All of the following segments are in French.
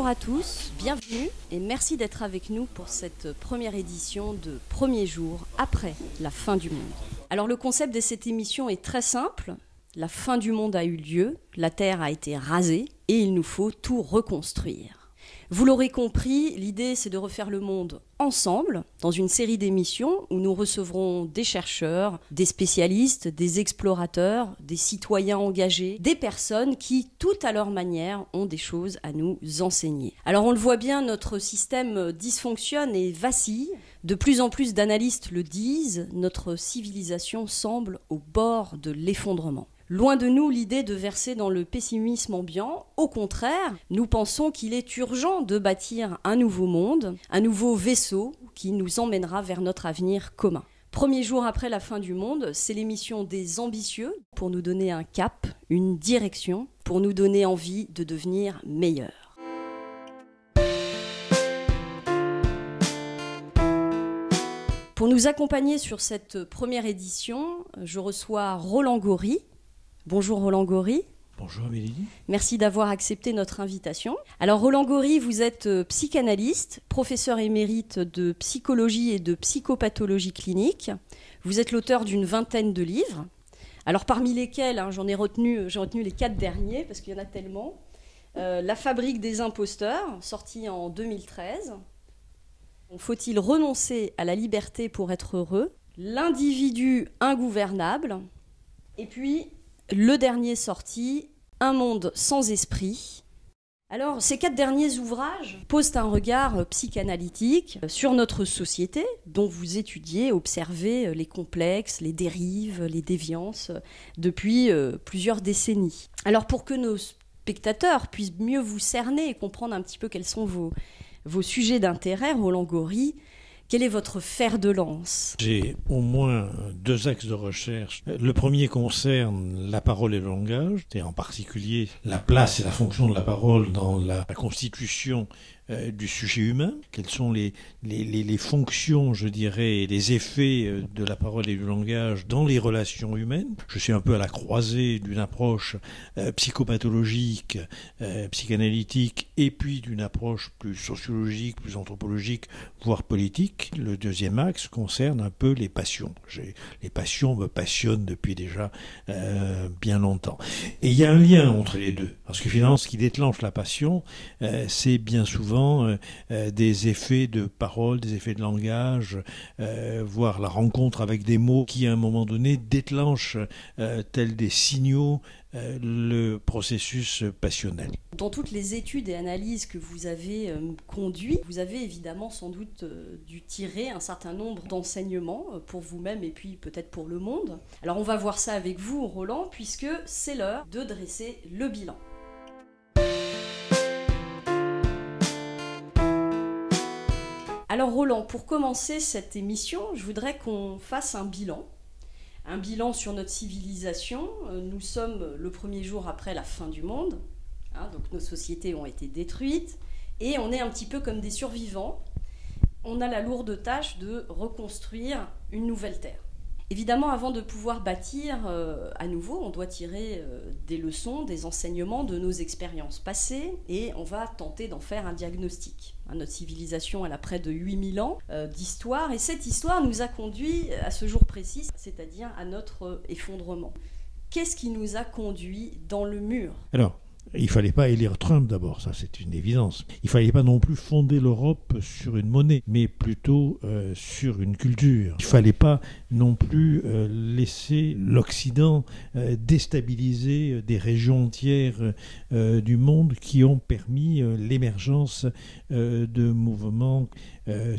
Bonjour à tous, bienvenue et merci d'être avec nous pour cette première édition de Premier jour après la fin du monde. Alors le concept de cette émission est très simple, la fin du monde a eu lieu, la Terre a été rasée et il nous faut tout reconstruire. Vous l'aurez compris, l'idée c'est de refaire le monde ensemble, dans une série d'émissions où nous recevrons des chercheurs, des spécialistes, des explorateurs, des citoyens engagés, des personnes qui, toutes à leur manière, ont des choses à nous enseigner. Alors on le voit bien, notre système dysfonctionne et vacille. De plus en plus d'analystes le disent, notre civilisation semble au bord de l'effondrement. Loin de nous l'idée de verser dans le pessimisme ambiant. Au contraire, nous pensons qu'il est urgent de bâtir un nouveau monde, un nouveau vaisseau qui nous emmènera vers notre avenir commun. Premier jour après la fin du monde, c'est l'émission des ambitieux pour nous donner un cap, une direction, pour nous donner envie de devenir meilleurs. Pour nous accompagner sur cette première édition, je reçois Roland Gori. Bonjour Roland Gori. Bonjour Amélie. Merci d'avoir accepté notre invitation. Alors Roland Gori, vous êtes psychanalyste, professeur émérite de psychologie et de psychopathologie clinique. Vous êtes l'auteur d'une vingtaine de livres. Alors parmi lesquels, j'ai retenu les 4 derniers parce qu'il y en a tellement. La fabrique des imposteurs, sorti en 2013. Faut-il renoncer à la liberté pour être heureux? L'individu ingouvernable. Et puis le dernier sorti, Un monde sans esprit. Alors, ces 4 derniers ouvrages posent un regard psychanalytique sur notre société, dont vous étudiez, observez les complexes, les dérives, les déviances depuis plusieurs décennies. Alors, pour que nos spectateurs puissent mieux vous cerner et comprendre un petit peu quels sont vos sujets d'intérêt, Roland Gori, quel est votre fer de lance? J'ai au moins 2 axes de recherche. Le premier concerne la parole et le langage, et en particulier la place et la fonction de la parole dans la constitution du sujet humain. Quelles sont les fonctions, je dirais, et les effets de la parole et du langage dans les relations humaines. Je suis un peu à la croisée d'une approche psychopathologique, psychanalytique, et puis d'une approche plus sociologique, plus anthropologique, voire politique. Le deuxième axe concerne un peu les passions. Les passions me passionnent depuis déjà bien longtemps. Et il y a un lien entre les deux, parce que finalement, ce qui déclenche la passion, c'est bien souvent des effets de parole, des effets de langage, voire la rencontre avec des mots qui, à un moment donné, déclenchent, tels des signaux, le processus passionnel. Dans toutes les études et analyses que vous avez conduites, vous avez évidemment sans doute dû tirer un certain nombre d'enseignements pour vous-même et puis peut-être pour le monde. Alors on va voir ça avec vous, Roland, puisque c'est l'heure de dresser le bilan. Alors Roland, pour commencer cette émission, je voudrais qu'on fasse un bilan sur notre civilisation. Nous sommes le premier jour après la fin du monde, donc nos sociétés ont été détruites, et on est un petit peu comme des survivants. On a la lourde tâche de reconstruire une nouvelle terre. Évidemment, avant de pouvoir bâtir à nouveau, on doit tirer des leçons, des enseignements de nos expériences passées, et on va tenter d'en faire un diagnostic. Notre civilisation, elle a près de 8000 ans d'histoire, et cette histoire nous a conduit à ce jour précis, c'est-à-dire à notre effondrement. Qu'est-ce qui nous a conduit dans le mur ? Alors, il ne fallait pas élire Trump d'abord, ça c'est une évidence. Il ne fallait pas non plus fonder l'Europe sur une monnaie, mais plutôt sur une culture. Il ne fallait pas non plus laisser l'Occident déstabiliser des régions entières du monde qui ont permis l'émergence de mouvements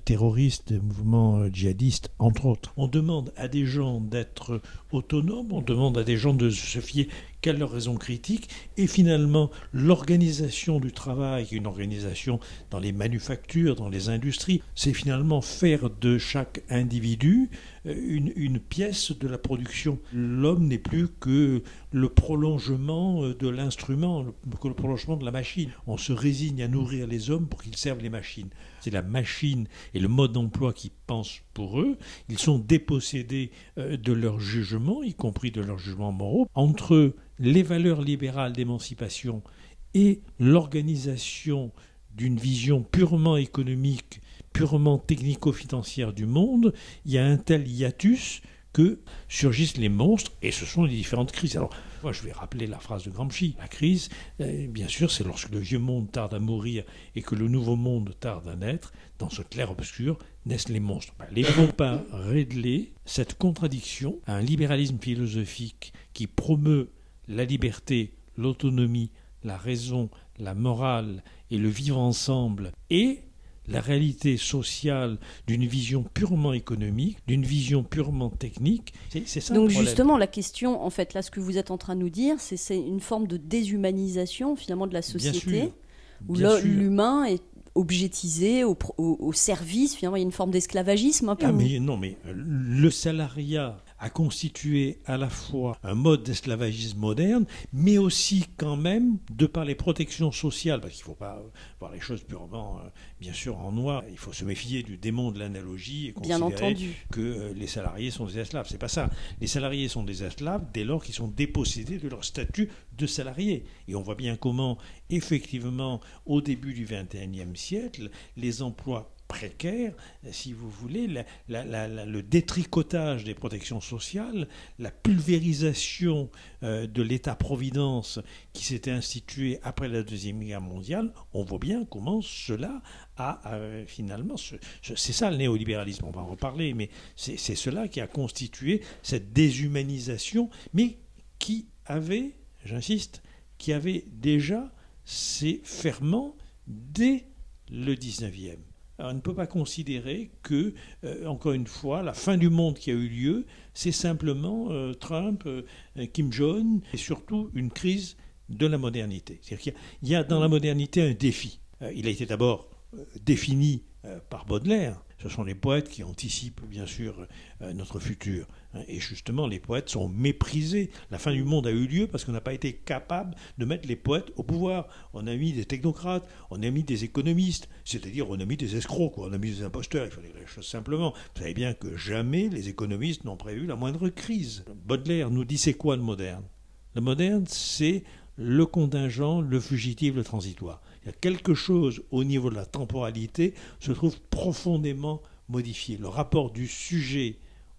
terroristes, de mouvements djihadistes, entre autres. On demande à des gens d'être autonomes, on demande à des gens de se fier qu'à leurs raisons critiques, et finalement l'organisation du travail, une organisation dans les manufactures, dans les industries, c'est finalement faire de chaque individu une pièce de la production. L'homme n'est plus que le prolongement de l'instrument, que le prolongement de la machine. On se résigne à nourrir les hommes pour qu'ils servent les machines. C'est la machine et le mode d'emploi qui pensent pour eux. Ils sont dépossédés de leur jugement, y compris de leurs jugements moraux. Entre les valeurs libérales d'émancipation et l'organisation d'une vision purement économique, purement technico-financière du monde, il y a un tel hiatus que surgissent les monstres, et ce sont les différentes crises. Alors, moi, je vais rappeler la phrase de Gramsci. La crise, bien sûr, c'est lorsque le vieux monde tarde à mourir et que le nouveau monde tarde à naître. Dans ce clair-obscur naissent les monstres. Les ne vont pas régler cette contradiction à un libéralisme philosophique qui promeut la liberté, l'autonomie, la raison, la morale et le vivre ensemble, et la réalité sociale d'une vision purement économique, d'une vision purement technique. C'est ça. Donc le problème. Justement, la question, en fait, là, ce que vous êtes en train de nous dire, c'est une forme de déshumanisation, finalement, de la société, où l'humain est objetisé au service, finalement, il y a une forme d'esclavagisme un peu. Mais le salariat a constitué à la fois un mode d'esclavagisme moderne, mais aussi quand même, de par les protections sociales, parce qu'il ne faut pas voir les choses purement, bien sûr, en noir, il faut se méfier du démon de l'analogie et considérer que les salariés sont des esclaves. C'est pas ça. Les salariés sont des esclaves dès lors qu'ils sont dépossédés de leur statut de salarié. Et on voit bien comment, effectivement, au début du XXIe siècle, les emplois précaire, si vous voulez, le détricotage des protections sociales, la pulvérisation de l'État-providence qui s'était institué après la Deuxième Guerre mondiale, on voit bien comment cela a finalement... c'est ça le néolibéralisme, on va en reparler, mais c'est cela qui a constitué cette déshumanisation, mais qui avait, j'insiste, qui avait déjà ses ferments dès le 19e. Alors, on ne peut pas considérer que, encore une fois, la fin du monde qui a eu lieu, c'est simplement Trump, Kim Jong, et surtout une crise de la modernité. C'est-à-dire qu'il y a dans la modernité un défi. Il a été d'abord défini par Baudelaire. Ce sont les poètes qui anticipent, bien sûr, notre futur. Et justement, les poètes sont méprisés. La fin du monde a eu lieu parce qu'on n'a pas été capable de mettre les poètes au pouvoir. On a mis des technocrates, on a mis des économistes, c'est-à-dire on a mis des escrocs, quoi. On a mis des imposteurs. Il fallait dire les choses simplement. Vous savez bien que jamais les économistes n'ont prévu la moindre crise. Baudelaire nous dit c'est quoi le moderne ? Le moderne, c'est le contingent, le fugitif, le transitoire. Il y a quelque chose au niveau de la temporalité se trouve profondément modifié. Le rapport du sujet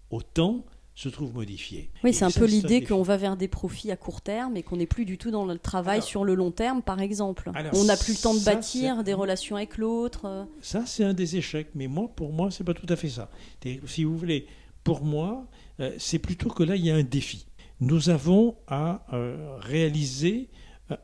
au temps se trouve modifié. Oui, c'est un peu l'idée qu'on va vers des profits à court terme et qu'on n'est plus du tout dans le travail sur le long terme, par exemple. On n'a plus le temps de bâtir des relations avec l'autre. Ça, c'est un des échecs. Mais pour moi, c'est pas tout à fait ça. Si vous voulez, pour moi, c'est plutôt que là, il y a un défi. Nous avons à réaliser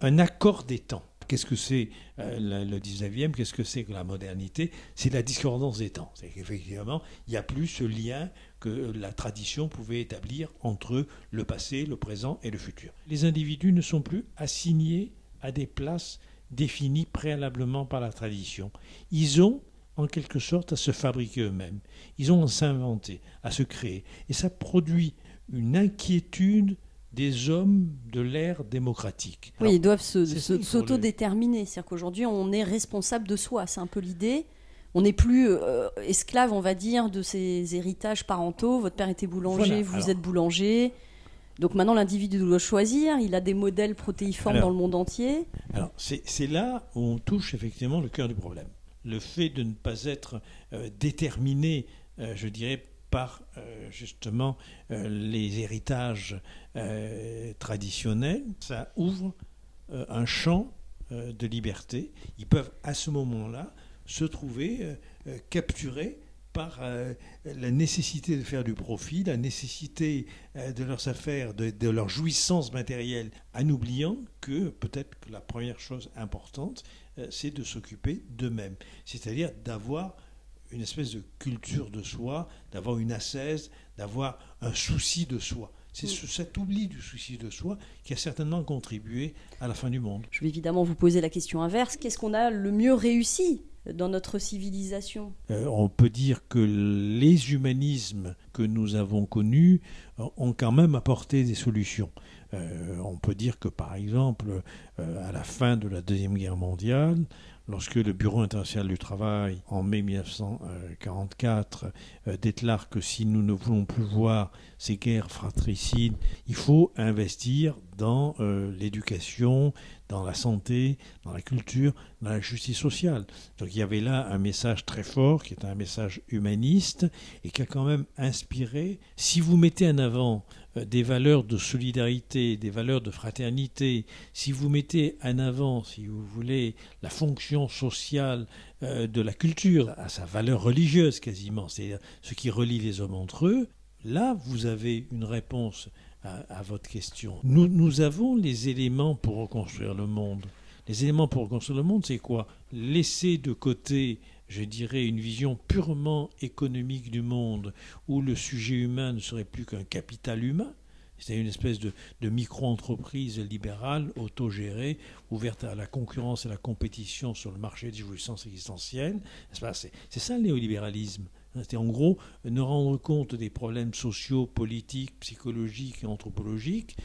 un accord des temps. Qu'est-ce que c'est le 19e ? Qu'est-ce que c'est que la modernité ? C'est la discordance des temps. C'est qu'effectivement, il n'y a plus ce lien que la tradition pouvait établir entre le passé, le présent et le futur. Les individus ne sont plus assignés à des places définies préalablement par la tradition. Ils ont, en quelque sorte, à se fabriquer eux-mêmes. Ils ont à s'inventer, à se créer. Et ça produit une inquiétude des hommes de l'ère démocratique. Oui, ils doivent s'autodéterminer. C'est-à-dire qu'aujourd'hui, on est responsable de soi. C'est un peu l'idée. On n'est plus esclave, on va dire, de ses héritages parentaux. Votre père était boulanger, vous êtes boulanger. Donc maintenant, l'individu doit choisir. Il a des modèles protéiformes dans le monde entier. Alors, c'est là où on touche effectivement le cœur du problème. Le fait de ne pas être déterminé, je dirais, par justement les héritages traditionnels, ça ouvre un champ de liberté. Ils peuvent à ce moment-là se trouver capturés par la nécessité de faire du profit, la nécessité de leurs affaires, de leur jouissance matérielle, en oubliant que peut-être que la première chose importante, c'est de s'occuper d'eux-mêmes, c'est-à-dire d'avoir une espèce de culture de soi, d'avoir une ascèse, d'avoir un souci de soi. C'est cet oubli du souci de soi qui a certainement contribué à la fin du monde. Je vais évidemment vous poser la question inverse. Qu'est-ce qu'on a le mieux réussi dans notre civilisation ? On peut dire que les humanismes que nous avons connues ont quand même apporté des solutions. On peut dire que, par exemple, à la fin de la Deuxième Guerre mondiale, lorsque le Bureau international du travail, en mai 1944, déclare que si nous ne voulons plus voir ces guerres fratricides, il faut investir dans l'éducation, dans la santé, dans la culture, dans la justice sociale. Donc il y avait là un message très fort, qui est un message humaniste, et qui a quand même inspiré. Si vous mettez en avant des valeurs de solidarité, des valeurs de fraternité, si vous mettez en avant, si vous voulez, la fonction sociale de la culture, à sa valeur religieuse quasiment, c'est-à-dire ce qui relie les hommes entre eux, là vous avez une réponse à votre question. Nous avons les éléments pour reconstruire le monde. Les éléments pour reconstruire le monde, c'est quoi? Laisser de côté, je dirais, une vision purement économique du monde, où le sujet humain ne serait plus qu'un capital humain, c'est une espèce de micro-entreprise libérale, autogérée, ouverte à la concurrence et à la compétition sur le marché des jouissances existentielles. C'est ça le néolibéralisme. C'est en gros ne rendre compte des problèmes sociaux, politiques, psychologiques et anthropologiques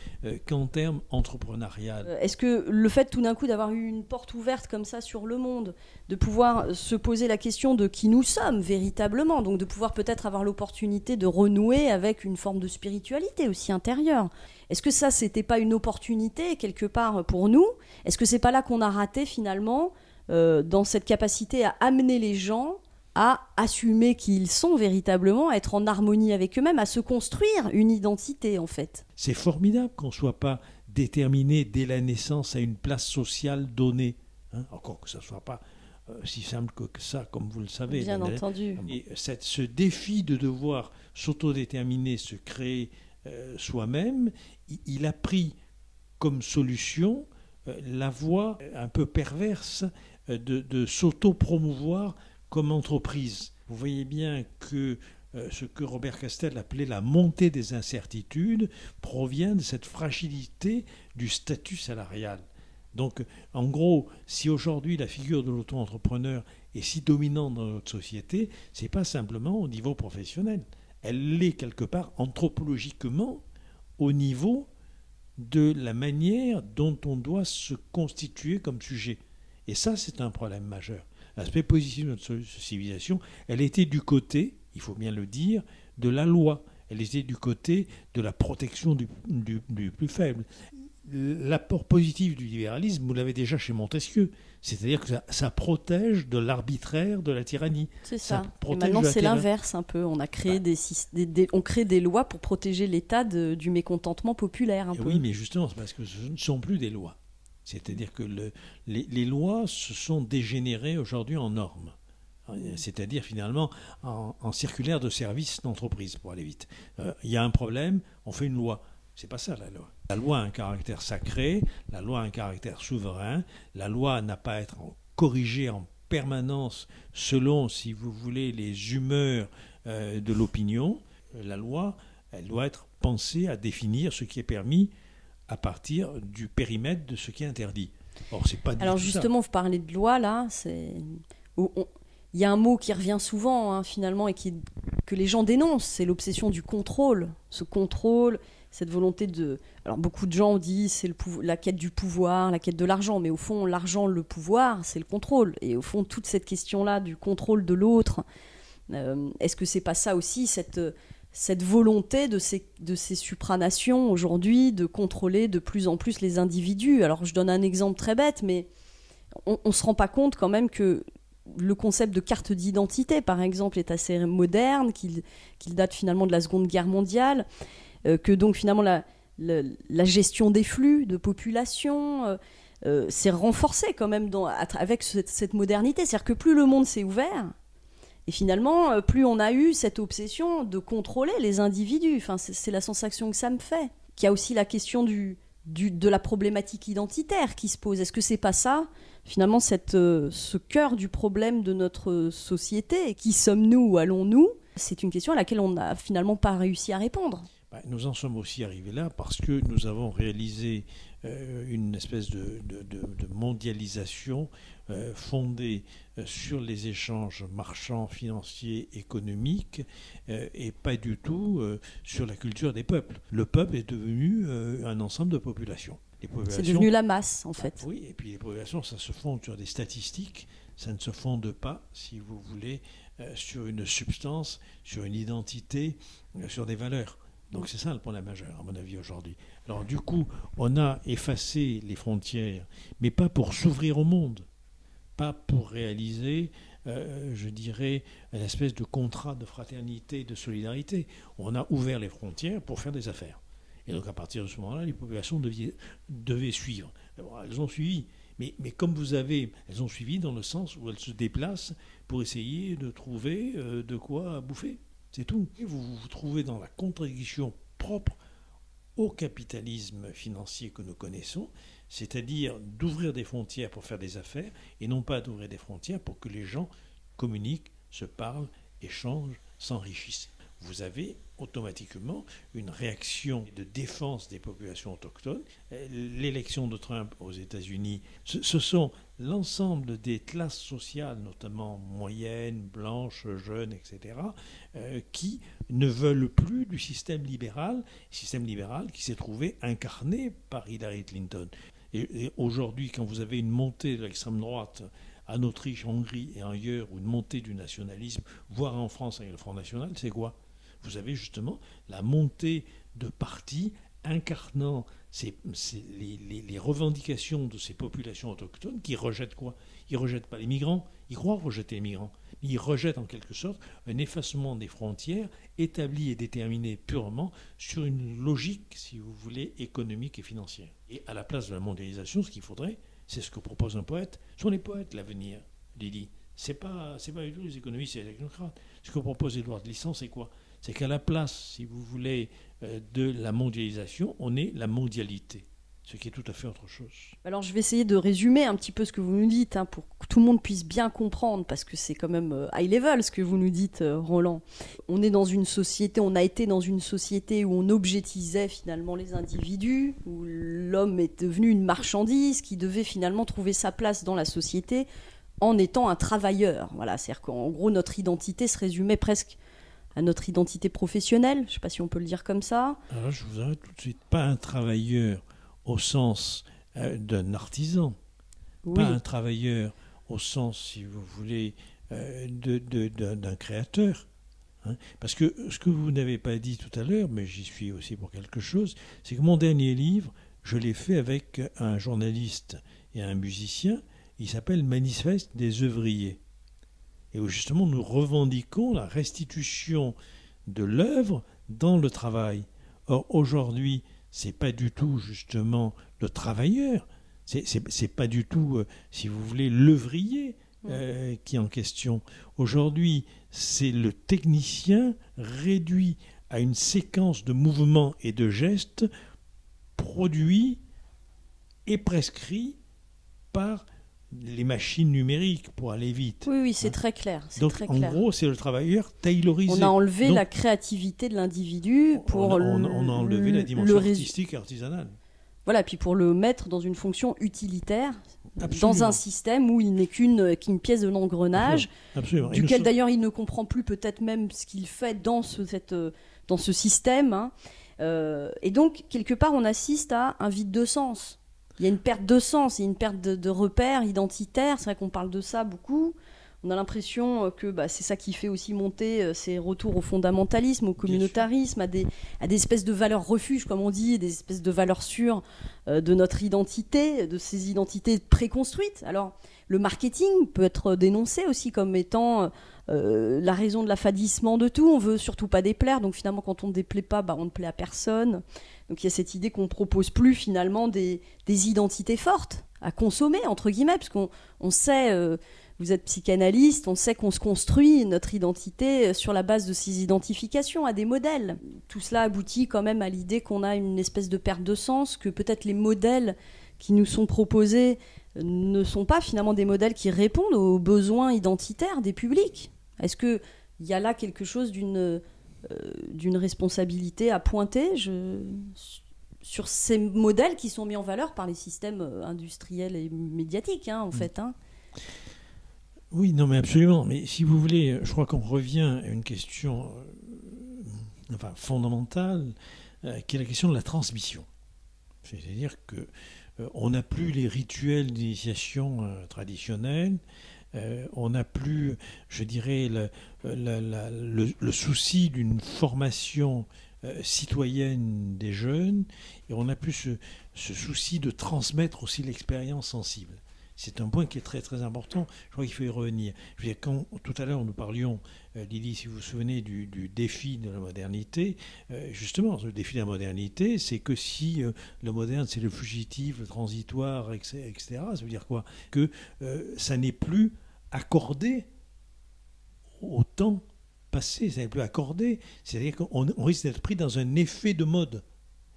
qu'en termes entrepreneurial. Est-ce que le fait tout d'un coup d'avoir eu une porte ouverte comme ça sur le monde, de pouvoir se poser la question de qui nous sommes véritablement, donc de pouvoir peut-être avoir l'opportunité de renouer avec une forme de spiritualité aussi intérieure, est-ce que ça c'était pas une opportunité quelque part pour nous? Est-ce que c'est pas là qu'on a raté finalement dans cette capacité à amener les gens à assumer qui ils sont véritablement, à être en harmonie avec eux-mêmes, à se construire une identité en fait? C'est formidable qu'on ne soit pas déterminé dès la naissance à une place sociale donnée, encore que ça ne soit pas si simple que ça, comme vous le savez. Bien entendu. Et ce défi de devoir s'autodéterminer, se créer soi-même, il a pris comme solution la voie un peu perverse de s'auto-promouvoir comme entreprise. Vous voyez bien que ce que Robert Castel appelait la montée des incertitudes provient de cette fragilité du statut salarial. Donc, en gros, si aujourd'hui la figure de l'auto-entrepreneur est si dominante dans notre société, ce n'est pas simplement au niveau professionnel. Elle l'est quelque part anthropologiquement au niveau de la manière dont on doit se constituer comme sujet. Et ça, c'est un problème majeur. L'aspect positif de notre civilisation, elle était du côté, il faut bien le dire, de la loi. Elle était du côté de la protection du plus faible. L'apport positif du libéralisme, vous l'avez déjà chez Montesquieu, c'est-à-dire que ça protège de l'arbitraire, de la tyrannie. C'est ça. Et maintenant, c'est l'inverse un peu. On a créé on crée des lois pour protéger l'État du mécontentement populaire un peu. Oui, mais justement, c'est parce que ce ne sont plus des lois. C'est-à-dire que les lois se sont dégénérées aujourd'hui en normes. C'est-à-dire finalement en circulaire de service d'entreprise, pour aller vite. Il y a un problème, on fait une loi. C'est pas ça la loi. La loi a un caractère sacré, la loi a un caractère souverain, la loi n'a pas à être corrigée en permanence selon, si vous voulez, les humeurs de l'opinion. La loi, elle doit être pensée à définir ce qui est permis à partir du périmètre de ce qui est interdit. Or, c'est pas du Alors tout justement, ça. vous parlez de loi, là, il y a un mot qui revient souvent, finalement, et que les gens dénoncent, c'est l'obsession du contrôle. Ce contrôle, cette volonté de... Alors beaucoup de gens disent c'est la quête du pouvoir, la quête de l'argent, mais au fond, l'argent, le pouvoir, c'est le contrôle. Et au fond, toute cette question-là du contrôle de l'autre, est-ce que c'est pas ça aussi, cette volonté de ces supranations aujourd'hui de contrôler de plus en plus les individus? Alors je donne un exemple très bête, mais on ne se rend pas compte quand même que le concept de carte d'identité, par exemple, est assez moderne, qu'il date finalement de la Seconde Guerre mondiale, que donc finalement la gestion des flux de population s'est renforcée quand même avec cette modernité. C'est-à-dire que plus le monde s'est ouvert, et finalement, plus on a eu cette obsession de contrôler les individus. Enfin, c'est la sensation que ça me fait. Qu'il y a aussi la question de la problématique identitaire qui se pose. Est-ce que c'est pas ça, finalement, ce cœur du problème de notre société? Qui sommes-nous? Où allons-nous? C'est une question à laquelle on n'a finalement pas réussi à répondre. Nous en sommes aussi arrivés là parce que nous avons réalisé une espèce de mondialisation fondée sur les échanges marchands, financiers, économiques et pas du tout sur la culture des peuples. Le peuple est devenu un ensemble de populations. C'est devenu la masse, en fait. Oui, et puis les populations, ça se fonde sur des statistiques, ça ne se fonde pas, si vous voulez, sur une substance, sur une identité, sur des valeurs. Donc c'est ça le problème majeur, à mon avis, aujourd'hui. Alors du coup, on a effacé les frontières, mais pas pour s'ouvrir au monde, pas pour réaliser, je dirais, une espèce de contrat de fraternité, de solidarité. On a ouvert les frontières pour faire des affaires. Et donc à partir de ce moment-là, les populations devaient suivre. Alors, elles ont suivi, mais comme vous avez, elles ont suivi dans le sens où elles se déplacent pour essayer de trouver de quoi bouffer. C'est tout. Et vous vous trouvez dans la contradiction propre au capitalisme financier que nous connaissons, c'est-à-dire d'ouvrir des frontières pour faire des affaires et non pas d'ouvrir des frontières pour que les gens communiquent, se parlent, échangent, s'enrichissent. Vous avez automatiquement une réaction de défense des populations autochtones. L'élection de Trump aux États-Unis, ce sont l'ensemble des classes sociales, notamment moyennes, blanches, jeunes, etc., qui ne veulent plus du système libéral qui s'est trouvé incarné par Hillary Clinton. Et aujourd'hui, quand vous avez une montée de l'extrême droite en Autriche, en Hongrie et ailleurs, ou une montée du nationalisme, voire en France avec le Front National, c'est quoi ? Vous avez justement la montée de partis incarnant les revendications de ces populations autochtones qui rejettent quoi ? Ils ne rejettent pas les migrants, ils croient rejeter les migrants. Ils rejettent en quelque sorte un effacement des frontières établi et déterminé purement sur une logique, si vous voulez, économique et financière. Et à la place de la mondialisation, ce qu'il faudrait, c'est ce que propose un poète. Ce sont les poètes l'avenir, Lydie. C'est pas du tout les économistes et les technocrates. Ce que propose Édouard Glissant, c'est quoi ? C'est qu'à la place, si vous voulez, de la mondialisation, on est la mondialité, ce qui est tout à fait autre chose. Alors je vais essayer de résumer un petit peu ce que vous nous dites, pour que tout le monde puisse bien comprendre, parce que c'est quand même high level ce que vous nous dites, Roland. On est dans une société, on a été dans une société où on objetisait finalement les individus, où l'homme est devenu une marchandise qui devait finalement trouver sa place dans la société en étant un travailleur. Voilà, c'est-à-dire qu'en gros notre identité se résumait presque à notre identité professionnelle, je ne sais pas si on peut le dire comme ça. Alors je vous arrête tout de suite. Pas un travailleur au sens d'un artisan, oui. Pas un travailleur au sens, si vous voulez, d'un créateur. Parce que ce que vous n'avez pas dit tout à l'heure, mais j'y suis aussi pour quelque chose, c'est que mon dernier livre, je l'ai fait avec un journaliste et un musicien, il s'appelle « Manifeste des œuvriers ». Et où justement nous revendiquons la restitution de l'œuvre dans le travail. Or aujourd'hui, c'est pas du tout justement le travailleur, c'est pas du tout, si vous voulez, l'œuvrier qui est en question. Aujourd'hui, c'est le technicien réduit à une séquence de mouvements et de gestes produits et prescrits par les machines numériques pour aller vite. Oui, c'est très clair. Donc, en gros, c'est le travailleur taylorisé. On a enlevé la créativité de l'individu pour... On a enlevé la dimension artistique et artisanale. Voilà, puis pour le mettre dans une fonction utilitaire, dans un système où il n'est qu'une pièce de l'engrenage, duquel d'ailleurs il ne comprend plus peut-être même ce qu'il fait dans ce système. Et donc, quelque part, on assiste à un vide de sens. Il y a une perte de sens, il y a une perte de repères identitaires. C'est vrai qu'on parle de ça beaucoup. On a l'impression que c'est ça qui fait aussi monter ces retours au fondamentalisme, au communautarisme, à des espèces de valeurs refuges, comme on dit, des espèces de valeurs sûres de notre identité, de ces identités préconstruites. Alors, le marketing peut être dénoncé aussi comme étant la raison de l'affadissement de tout. On veut surtout pas déplaire, donc finalement, quand on ne déplaît pas, on ne plaît à personne. Donc il y a cette idée qu'on ne propose plus finalement des identités fortes à consommer, entre guillemets, parce qu'on sait, vous êtes psychanalyste, on sait qu'on se construit notre identité sur la base de ces identifications à des modèles. Tout cela aboutit quand même à l'idée qu'on a une espèce de perte de sens, que peut-être les modèles qui nous sont proposés ne sont pas finalement des modèles qui répondent aux besoins identitaires des publics. Est-ce qu'il y a là quelque chose d'une d'une responsabilité à pointer sur ces modèles qui sont mis en valeur par les systèmes industriels et médiatiques, en fait. Oui, non, mais absolument. Mais si vous voulez, je crois qu'on revient à une question fondamentale, qui est la question de la transmission. C'est-à-dire que on n'a plus les rituels d'initiation traditionnels, on n'a plus, je dirais, le souci d'une formation citoyenne des jeunes, et on n'a plus ce souci de transmettre aussi l'expérience sensible. C'est un point qui est très très important. Je crois qu'il faut y revenir. Je veux dire, quand tout à l'heure nous parlions, Lily, si vous vous souvenez, du défi de la modernité, justement, ce défi de la modernité, c'est que si le moderne c'est le fugitif, le transitoire, etc., ça veut dire quoi? Que ça n'est plus accordé au temps passé, ça n'est plus accordé. C'est-à-dire qu'on risque d'être pris dans un effet de mode.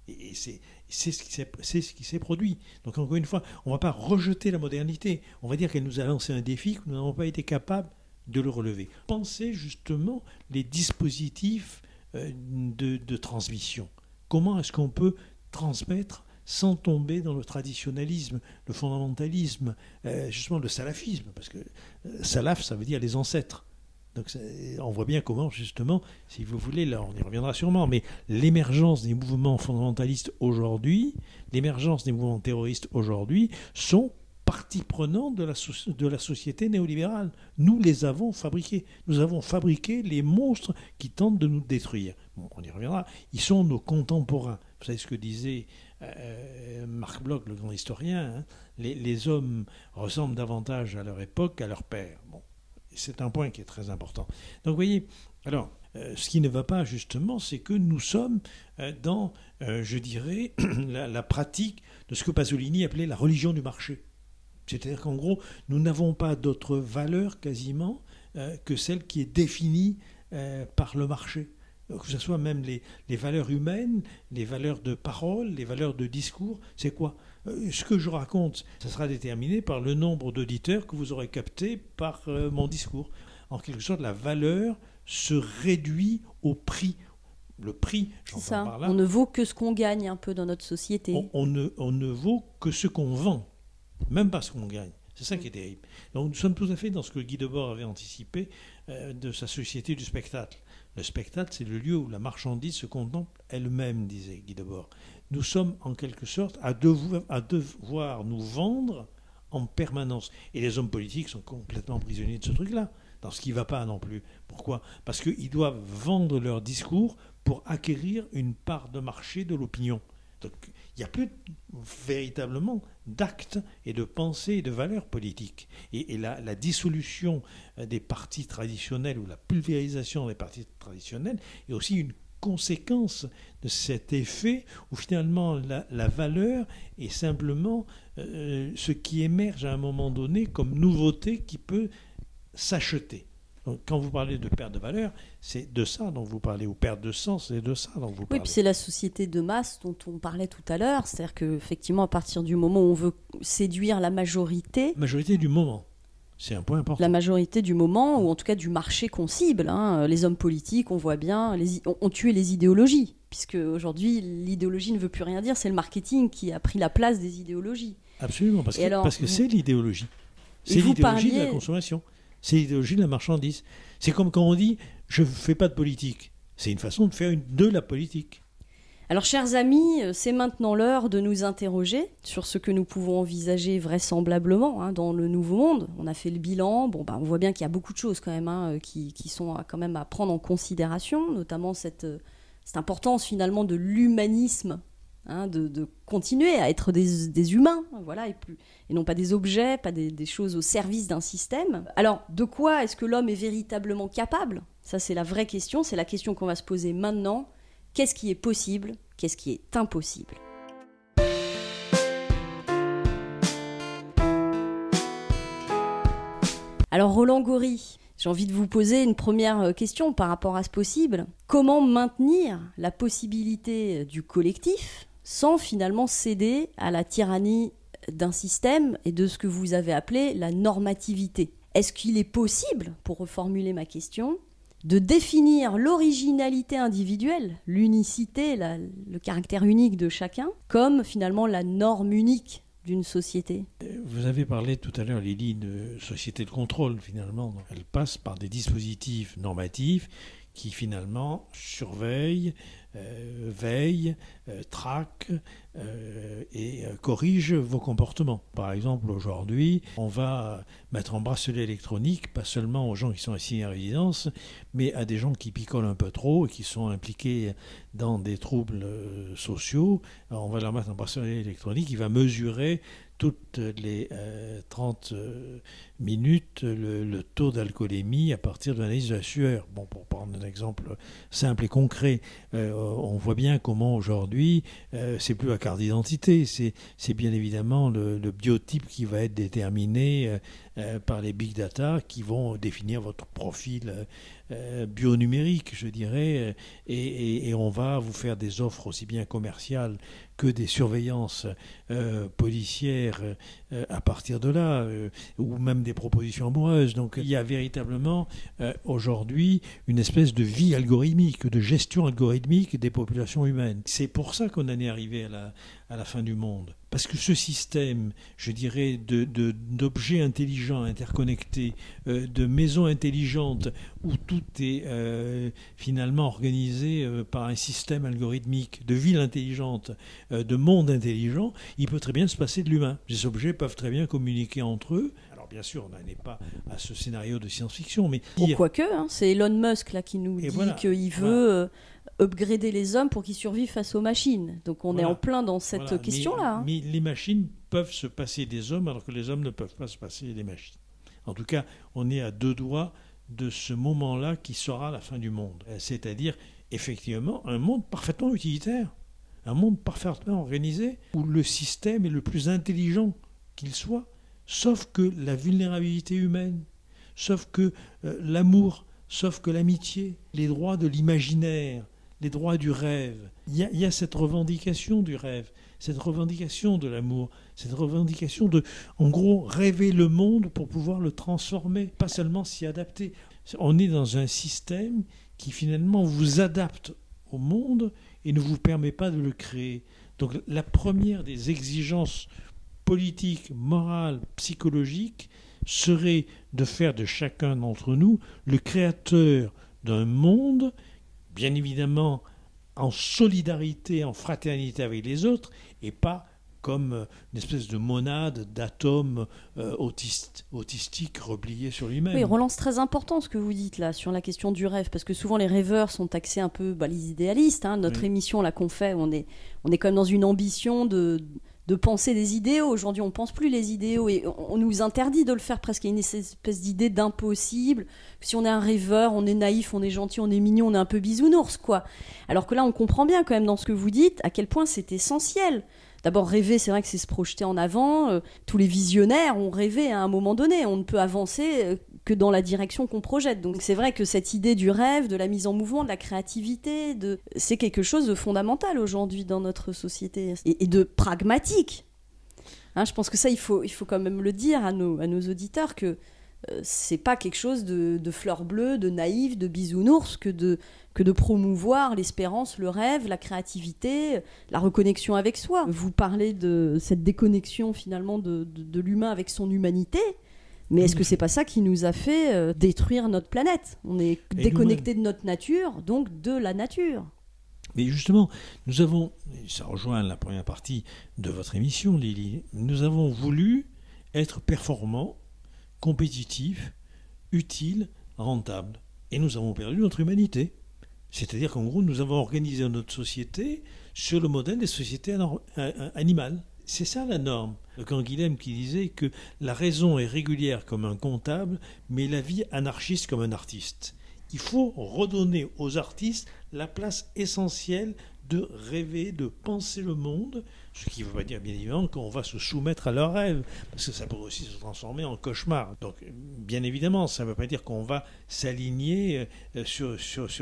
Et c'est ce qui s'est produit. Donc encore une fois, on ne va pas rejeter la modernité. On va dire qu'elle nous a lancé un défi que nous n'avons pas été capables de le relever. Pensez justement les dispositifs de transmission. Comment est-ce qu'on peut transmettre sans tomber dans le traditionnalisme, le fondamentalisme, justement le salafisme, parce que salaf, ça veut dire les ancêtres. Donc on voit bien comment, justement, si vous voulez, là on y reviendra sûrement, mais l'émergence des mouvements fondamentalistes aujourd'hui, l'émergence des mouvements terroristes aujourd'hui, sont partie prenante de la société néolibérale. Nous les avons fabriqués. Nous avons fabriqué les monstres qui tentent de nous détruire. Bon, on y reviendra. Ils sont nos contemporains. Vous savez ce que disait Marc Bloch, le grand historien, les hommes ressemblent davantage à leur époque qu'à leur père. Bon. C'est un point qui est très important. Donc vous voyez, alors, ce qui ne va pas justement, c'est que nous sommes dans, je dirais, la pratique de ce que Pasolini appelait la religion du marché. C'est-à-dire qu'en gros, nous n'avons pas d'autre valeur quasiment que celle qui est définie par le marché. Que ce soit même les valeurs humaines, les valeurs de parole, les valeurs de discours, c'est quoi? Ce que je raconte, ça sera déterminé par le nombre d'auditeurs que vous aurez captés par mon discours. En quelque sorte, la valeur se réduit au prix. Le prix, j'entends par là. On ne vaut que ce qu'on gagne un peu dans notre société. On ne vaut que ce qu'on vend, même pas ce qu'on gagne. C'est ça qui est terrible. Donc nous sommes tout à fait dans ce que Guy Debord avait anticipé de sa société du spectacle. Le spectacle, c'est le lieu où la marchandise se contemple elle-même, disait Guy Debord. Nous sommes en quelque sorte à devoir nous vendre en permanence. Et les hommes politiques sont complètement prisonniers de ce truc-là, dans ce qui ne va pas non plus. Pourquoi? Parce qu'ils doivent vendre leur discours pour acquérir une part de marché de l'opinion. Donc il n'y a plus véritablement d'actes et de pensée et de valeurs politiques. Et la dissolution des partis traditionnels ou la pulvérisation des partis traditionnels est aussi une conséquence de cet effet où finalement la valeur est simplement ce qui émerge à un moment donné comme nouveauté qui peut s'acheter. Donc, quand vous parlez de perte de valeur, c'est de ça dont vous parlez, ou perte de sens, c'est de ça dont vous parlez. Oui, puis c'est la société de masse dont on parlait tout à l'heure, c'est-à-dire qu'effectivement, à partir du moment où on veut séduire la majorité... Majorité du moment, c'est un point important. La majorité du moment, ou en tout cas du marché qu'on cible. Les hommes politiques, on voit bien, ont tué les idéologies, puisque aujourd'hui, l'idéologie ne veut plus rien dire, c'est le marketing qui a pris la place des idéologies. Absolument, parce que c'est l'idéologie. C'est l'idéologie de la consommation. C'est l'idéologie de la marchandise. C'est comme quand on dit « je ne fais pas de politique ». C'est une façon de faire de la politique. Alors, chers amis, c'est maintenant l'heure de nous interroger sur ce que nous pouvons envisager vraisemblablement dans le nouveau monde. On a fait le bilan. On voit bien qu'il y a beaucoup de choses quand même qui sont quand même à prendre en considération, notamment cette importance finalement de l'humanisme, de continuer à être des humains, voilà, et non pas des objets, pas des choses au service d'un système. Alors, de quoi est-ce que l'homme est véritablement capable? Ça, c'est la vraie question, c'est la question qu'on va se poser maintenant. Qu'est-ce qui est possible? Qu'est-ce qui est impossible? Alors, Roland Gori, j'ai envie de vous poser une première question par rapport à ce possible. Comment maintenir la possibilité du collectif sans finalement céder à la tyrannie d'un système et de ce que vous avez appelé la normativité? Est-ce qu'il est possible, pour reformuler ma question, de définir l'originalité individuelle, l'unicité, le caractère unique de chacun, comme finalement la norme unique d'une société. Vous avez parlé tout à l'heure, Lily, de société de contrôle, finalement. Elle passe par des dispositifs normatifs qui, finalement, surveillent, veillent, traquent et corrigent vos comportements. Par exemple, aujourd'hui, on va mettre en bracelet électronique, pas seulement aux gens qui sont assignés à résidence, mais à des gens qui picolent un peu trop et qui sont impliqués dans des troubles sociaux. Alors, on va leur mettre un bracelet électronique qui va mesurer toutes les 30 minutes le taux d'alcoolémie à partir de l'analyse de la sueur. Bon, pour prendre un exemple simple et concret, on voit bien comment aujourd'hui, c'est plus la carte d'identité, c'est bien évidemment le biotype qui va être déterminé par les big data qui vont définir votre profil bionumérique, je dirais, et on va vous faire des offres aussi bien commerciales que des surveillances policières à partir de là, ou même des propositions amoureuses. Donc il y a véritablement aujourd'hui une espèce de vie algorithmique, de gestion algorithmique des populations humaines. C'est pour ça qu'on en est arrivé à la fin du monde. Parce que ce système, je dirais, d'objets intelligents, interconnectés, de maisons intelligentes, où tout est finalement organisé par un système algorithmique, de villes intelligentes, de monde intelligent, il peut très bien se passer de l'humain. Ces objets peuvent très bien communiquer entre eux. Alors bien sûr, on n'en est pas à ce scénario de science-fiction, mais... Quoique, c'est Elon Musk là, qui nous dit qu'il veut... upgrader les hommes pour qu'ils survivent face aux machines. Donc on est en plein dans cette question-là. Mais les machines peuvent se passer des hommes alors que les hommes ne peuvent pas se passer des machines. En tout cas, on est à 2 doigts de ce moment-là qui sera la fin du monde. C'est-à-dire, effectivement, un monde parfaitement utilitaire, un monde parfaitement organisé, où le système est le plus intelligent qu'il soit, sauf que la vulnérabilité humaine, sauf que l'amour, sauf que l'amitié, les droits de l'imaginaire, les droits du rêve. Il y a cette revendication du rêve, cette revendication de l'amour, cette revendication de, en gros, rêver le monde pour pouvoir le transformer, pas seulement s'y adapter. On est dans un système qui finalement vous adapte au monde et ne vous permet pas de le créer. Donc la première des exigences politiques, morales, psychologiques serait de faire de chacun d'entre nous le créateur d'un monde, bien évidemment en solidarité, en fraternité avec les autres, et pas comme une espèce de monade, d'atome autistique replié sur lui-même. Oui, Roland, c'est très important ce que vous dites là sur la question du rêve, parce que souvent les rêveurs sont taxés un peu les idéalistes. Notre émission là qu'on fait, on est quand même dans une ambition de penser des idéaux. Aujourd'hui, on ne pense plus les idéaux et on nous interdit de le faire presque. Il y a une espèce d'idée d'impossible. Si on est un rêveur, on est naïf, on est gentil, on est mignon, on est un peu bisounours, quoi. Alors que là, on comprend bien quand même dans ce que vous dites à quel point c'est essentiel. D'abord, rêver, c'est vrai que c'est se projeter en avant. Tous les visionnaires ont rêvé à un moment donné. On ne peut avancer que dans la direction qu'on projette. Donc c'est vrai que cette idée du rêve, de la mise en mouvement, de la créativité, c'est quelque chose de fondamental aujourd'hui dans notre société et de pragmatique. Je pense que ça, il faut quand même le dire à nos auditeurs que c'est pas quelque chose de fleur bleue, de naïf, de bisounours que de promouvoir l'espérance, le rêve, la créativité, la reconnexion avec soi. Vous parlez de cette déconnexion finalement de l'humain avec son humanité, mais est-ce que c'est pas ça qui nous a fait détruire notre planète ? On est déconnecté de notre nature, donc de la nature. Mais justement, nous avons, ça rejoint la première partie de votre émission, Lily, nous avons voulu être performants, compétitifs, utiles, rentables. Et nous avons perdu notre humanité. C'est-à-dire qu'en gros, nous avons organisé notre société sur le modèle des sociétés animales. C'est ça la norme. Le Canguilhem qui disait que la raison est régulière comme un comptable, mais la vie anarchiste comme un artiste. Il faut redonner aux artistes la place essentielle de rêver, de penser le monde, ce qui ne veut pas dire bien évidemment qu'on va se soumettre à leurs rêves, parce que ça peut aussi se transformer en cauchemar. Donc bien évidemment, ça ne veut pas dire qu'on va s'aligner sur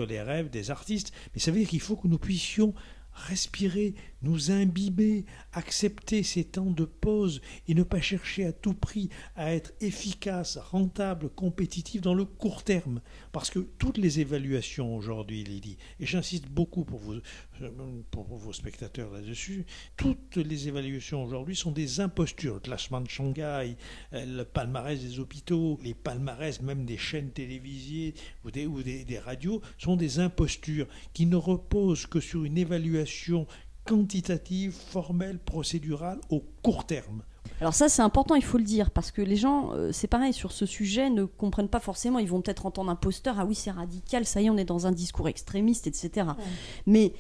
les rêves des artistes, mais ça veut dire qu'il faut que nous puissions respirer, nous imbiber, accepter ces temps de pause et ne pas chercher à tout prix à être efficace, rentable, compétitif dans le court terme. Parce que toutes les évaluations aujourd'hui, Lydie, et j'insiste beaucoup pour vos spectateurs là-dessus, toutes les évaluations aujourd'hui sont des impostures. Le classement de Shanghai, le palmarès des hôpitaux, les palmarès même des chaînes télévisées ou des radios sont des impostures qui ne reposent que sur une évaluation quantitative, formelle, procédurale au court terme. Alors ça, c'est important, il faut le dire, parce que les gens, c'est pareil, sur ce sujet, ne comprennent pas forcément. Ils vont peut-être entendre imposteur, ah oui, c'est radical, ça y est, on est dans un discours extrémiste, etc. Ouais. Mais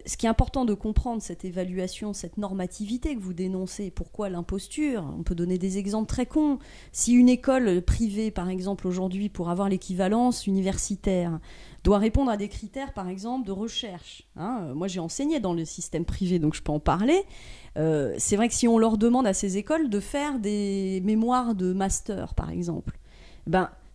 ce qui est important de comprendre, cette évaluation, cette normativité que vous dénoncez, pourquoi l'imposture? On peut donner des exemples très cons. Si une école privée, par exemple, aujourd'hui, pour avoir l'équivalence universitaire, doit répondre à des critères, par exemple, de recherche. Moi, j'ai enseigné dans le système privé, donc je peux en parler. C'est vrai que si on leur demande à ces écoles de faire des mémoires de master, par exemple,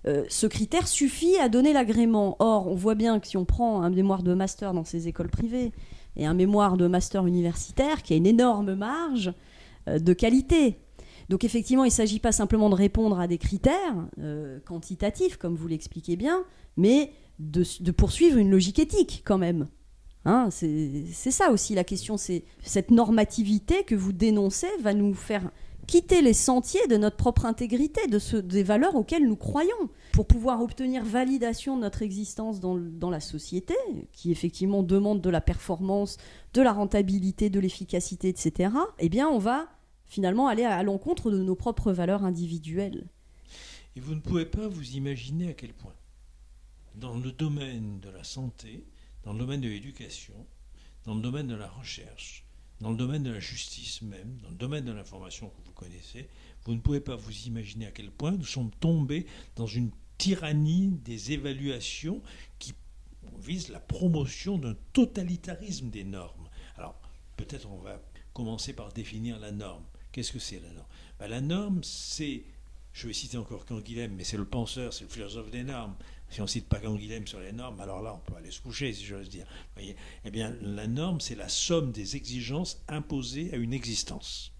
ce critère suffit à donner l'agrément. Or, on voit bien que si on prend un mémoire de master dans ces écoles privées et un mémoire de master universitaire, qui a une énorme marge de qualité. Donc effectivement, il ne s'agit pas simplement de répondre à des critères quantitatifs, comme vous l'expliquez bien, mais de poursuivre une logique éthique quand même. C'est ça aussi la question, c'est cette normativité que vous dénoncez va nous faire quitter les sentiers de notre propre intégrité, des valeurs auxquelles nous croyons, pour pouvoir obtenir validation de notre existence dans la société, qui effectivement demande de la performance, de la rentabilité, de l'efficacité, etc. Eh bien, on va finalement aller à l'encontre de nos propres valeurs individuelles. Et vous ne pouvez pas vous imaginer à quel point, dans le domaine de la santé, dans le domaine de l'éducation, dans le domaine de la recherche, dans le domaine de la justice même, dans le domaine de l'information que vous connaissez, vous ne pouvez pas vous imaginer à quel point nous sommes tombés dans une tyrannie des évaluations qui vise la promotion d'un totalitarisme des normes. Alors, peut-être on va commencer par définir la norme. Qu'est-ce que c'est la norme? La norme, c'est, je vais citer encore Canguilhem, mais c'est le penseur, c'est le philosophe des normes. Si on ne cite pas Canguilhem sur les normes, alors là, on peut aller se coucher, si j'ose dire. Voyez, eh bien, la norme, c'est la somme des exigences imposées à une existence.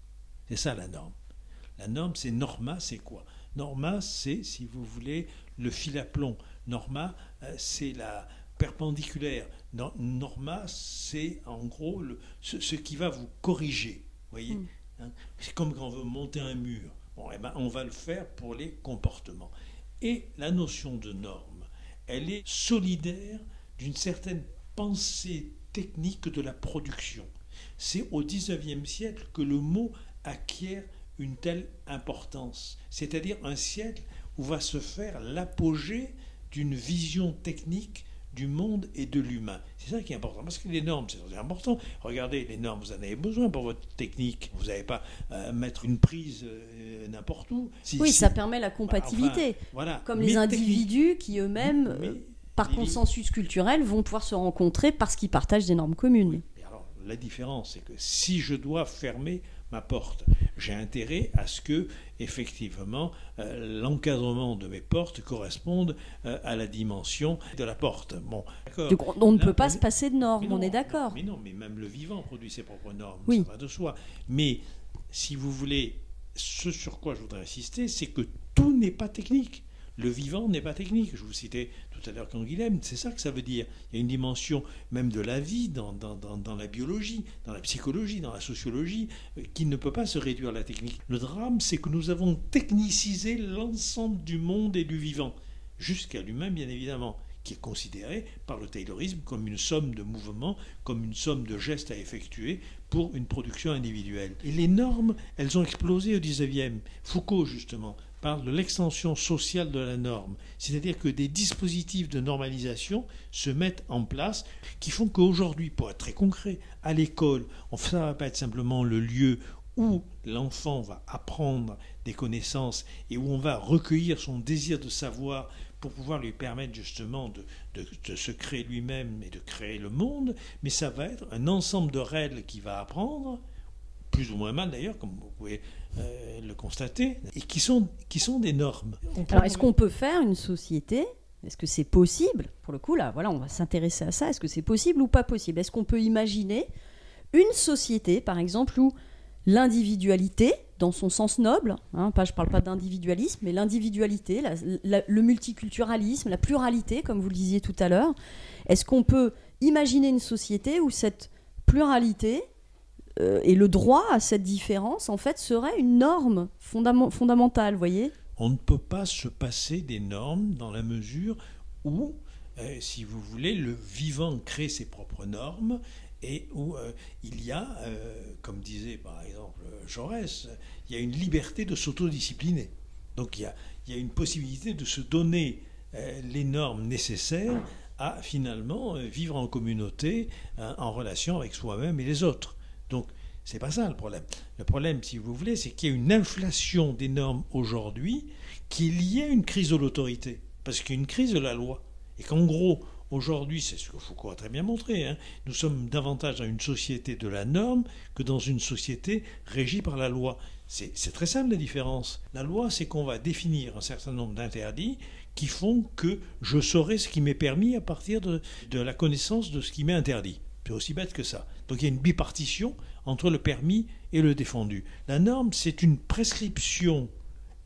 C'est ça, la norme. La norme, c'est norma, c'est quoi? Norma, c'est, si vous voulez, le fil à plomb. Norma, c'est la perpendiculaire. Norma, c'est, en gros, ce qui va vous corriger. Voyez, c'est comme quand on veut monter un mur. Bon, eh ben, on va le faire pour les comportements. Et la notion de norme, elle est solidaire d'une certaine pensée technique de la production. C'est au XIXe siècle que le mot acquiert une telle importance. C'est-à-dire un siècle où va se faire l'apogée d'une vision technique du monde et de l'humain. C'est ça qui est important, parce que les normes, c'est très important. Regardez, les normes, vous en avez besoin pour votre technique. Vous n'allez pas mettre une prise n'importe où. Ça permet la compatibilité. Voilà. Comme les individus qui eux-mêmes, par consensus culturel, vont pouvoir se rencontrer parce qu'ils partagent des normes communes. Oui. Et alors, la différence, c'est que si je dois fermer ma porte, j'ai intérêt à ce que, effectivement, l'encadrement de mes portes corresponde à la dimension de la porte. Bon, donc, on ne peut pas se passer de normes, on est d'accord. Mais non, mais même le vivant produit ses propres normes, oui. Ça va de soi. Mais, si vous voulez, ce sur quoi je voudrais insister, c'est que tout n'est pas technique. Le vivant n'est pas technique. Je vous citais tout à l'heure Canguilhem, c'est ça que ça veut dire. Il y a une dimension même de la vie dans la biologie, dans la psychologie, dans la sociologie, qui ne peut pas se réduire à la technique. Le drame, c'est que nous avons technicisé l'ensemble du monde et du vivant, jusqu'à l'humain, bien évidemment, qui est considéré par le taylorisme comme une somme de mouvements, comme une somme de gestes à effectuer pour une production individuelle. Et les normes, elles ont explosé au XIXe. Foucault, justement, parle de l'extension sociale de la norme, c'est-à-dire que des dispositifs de normalisation se mettent en place qui font qu'aujourd'hui, pour être très concret, à l'école, ça ne va pas être simplement le lieu où l'enfant va apprendre des connaissances et où on va recueillir son désir de savoir pour pouvoir lui permettre justement de se créer lui-même et de créer le monde, mais ça va être un ensemble de règles qu'il va apprendre, plus ou moins mal d'ailleurs, comme vous pouvez le constater, et qui sont des normes. Alors, est-ce qu'on peut faire une société? Est-ce que c'est possible? Pour le coup, là, voilà, on va s'intéresser à ça. Est-ce que c'est possible ou pas possible? Est-ce qu'on peut imaginer une société, par exemple, où l'individualité, dans son sens noble, je ne parle pas d'individualisme, mais l'individualité, le multiculturalisme, la pluralité, comme vous le disiez tout à l'heure, est-ce qu'on peut imaginer une société où cette pluralité et le droit à cette différence, en fait, serait une norme fondamentale, vous voyez ? On ne peut pas se passer des normes dans la mesure où, si vous voulez, le vivant crée ses propres normes et où il y a, comme disait par exemple Jaurès, il y a une liberté de s'autodiscipliner. Donc il y a une possibilité de se donner les normes nécessaires à finalement vivre en communauté, en relation avec soi-même et les autres. Donc c'est pas ça le problème. Le problème, si vous voulez, c'est qu'il y a une inflation des normes aujourd'hui qui est liée à une crise de l'autorité. Parce qu'il y a une crise de la loi. Et qu'en gros, aujourd'hui, c'est ce que Foucault a très bien montré, nous sommes davantage dans une société de la norme que dans une société régie par la loi. C'est très simple la différence. La loi, c'est qu'on va définir un certain nombre d'interdits qui font que je saurai ce qui m'est permis à partir de la connaissance de ce qui m'est interdit. C'est aussi bête que ça. Donc il y a une bipartition entre le permis et le défendu. La norme, c'est une prescription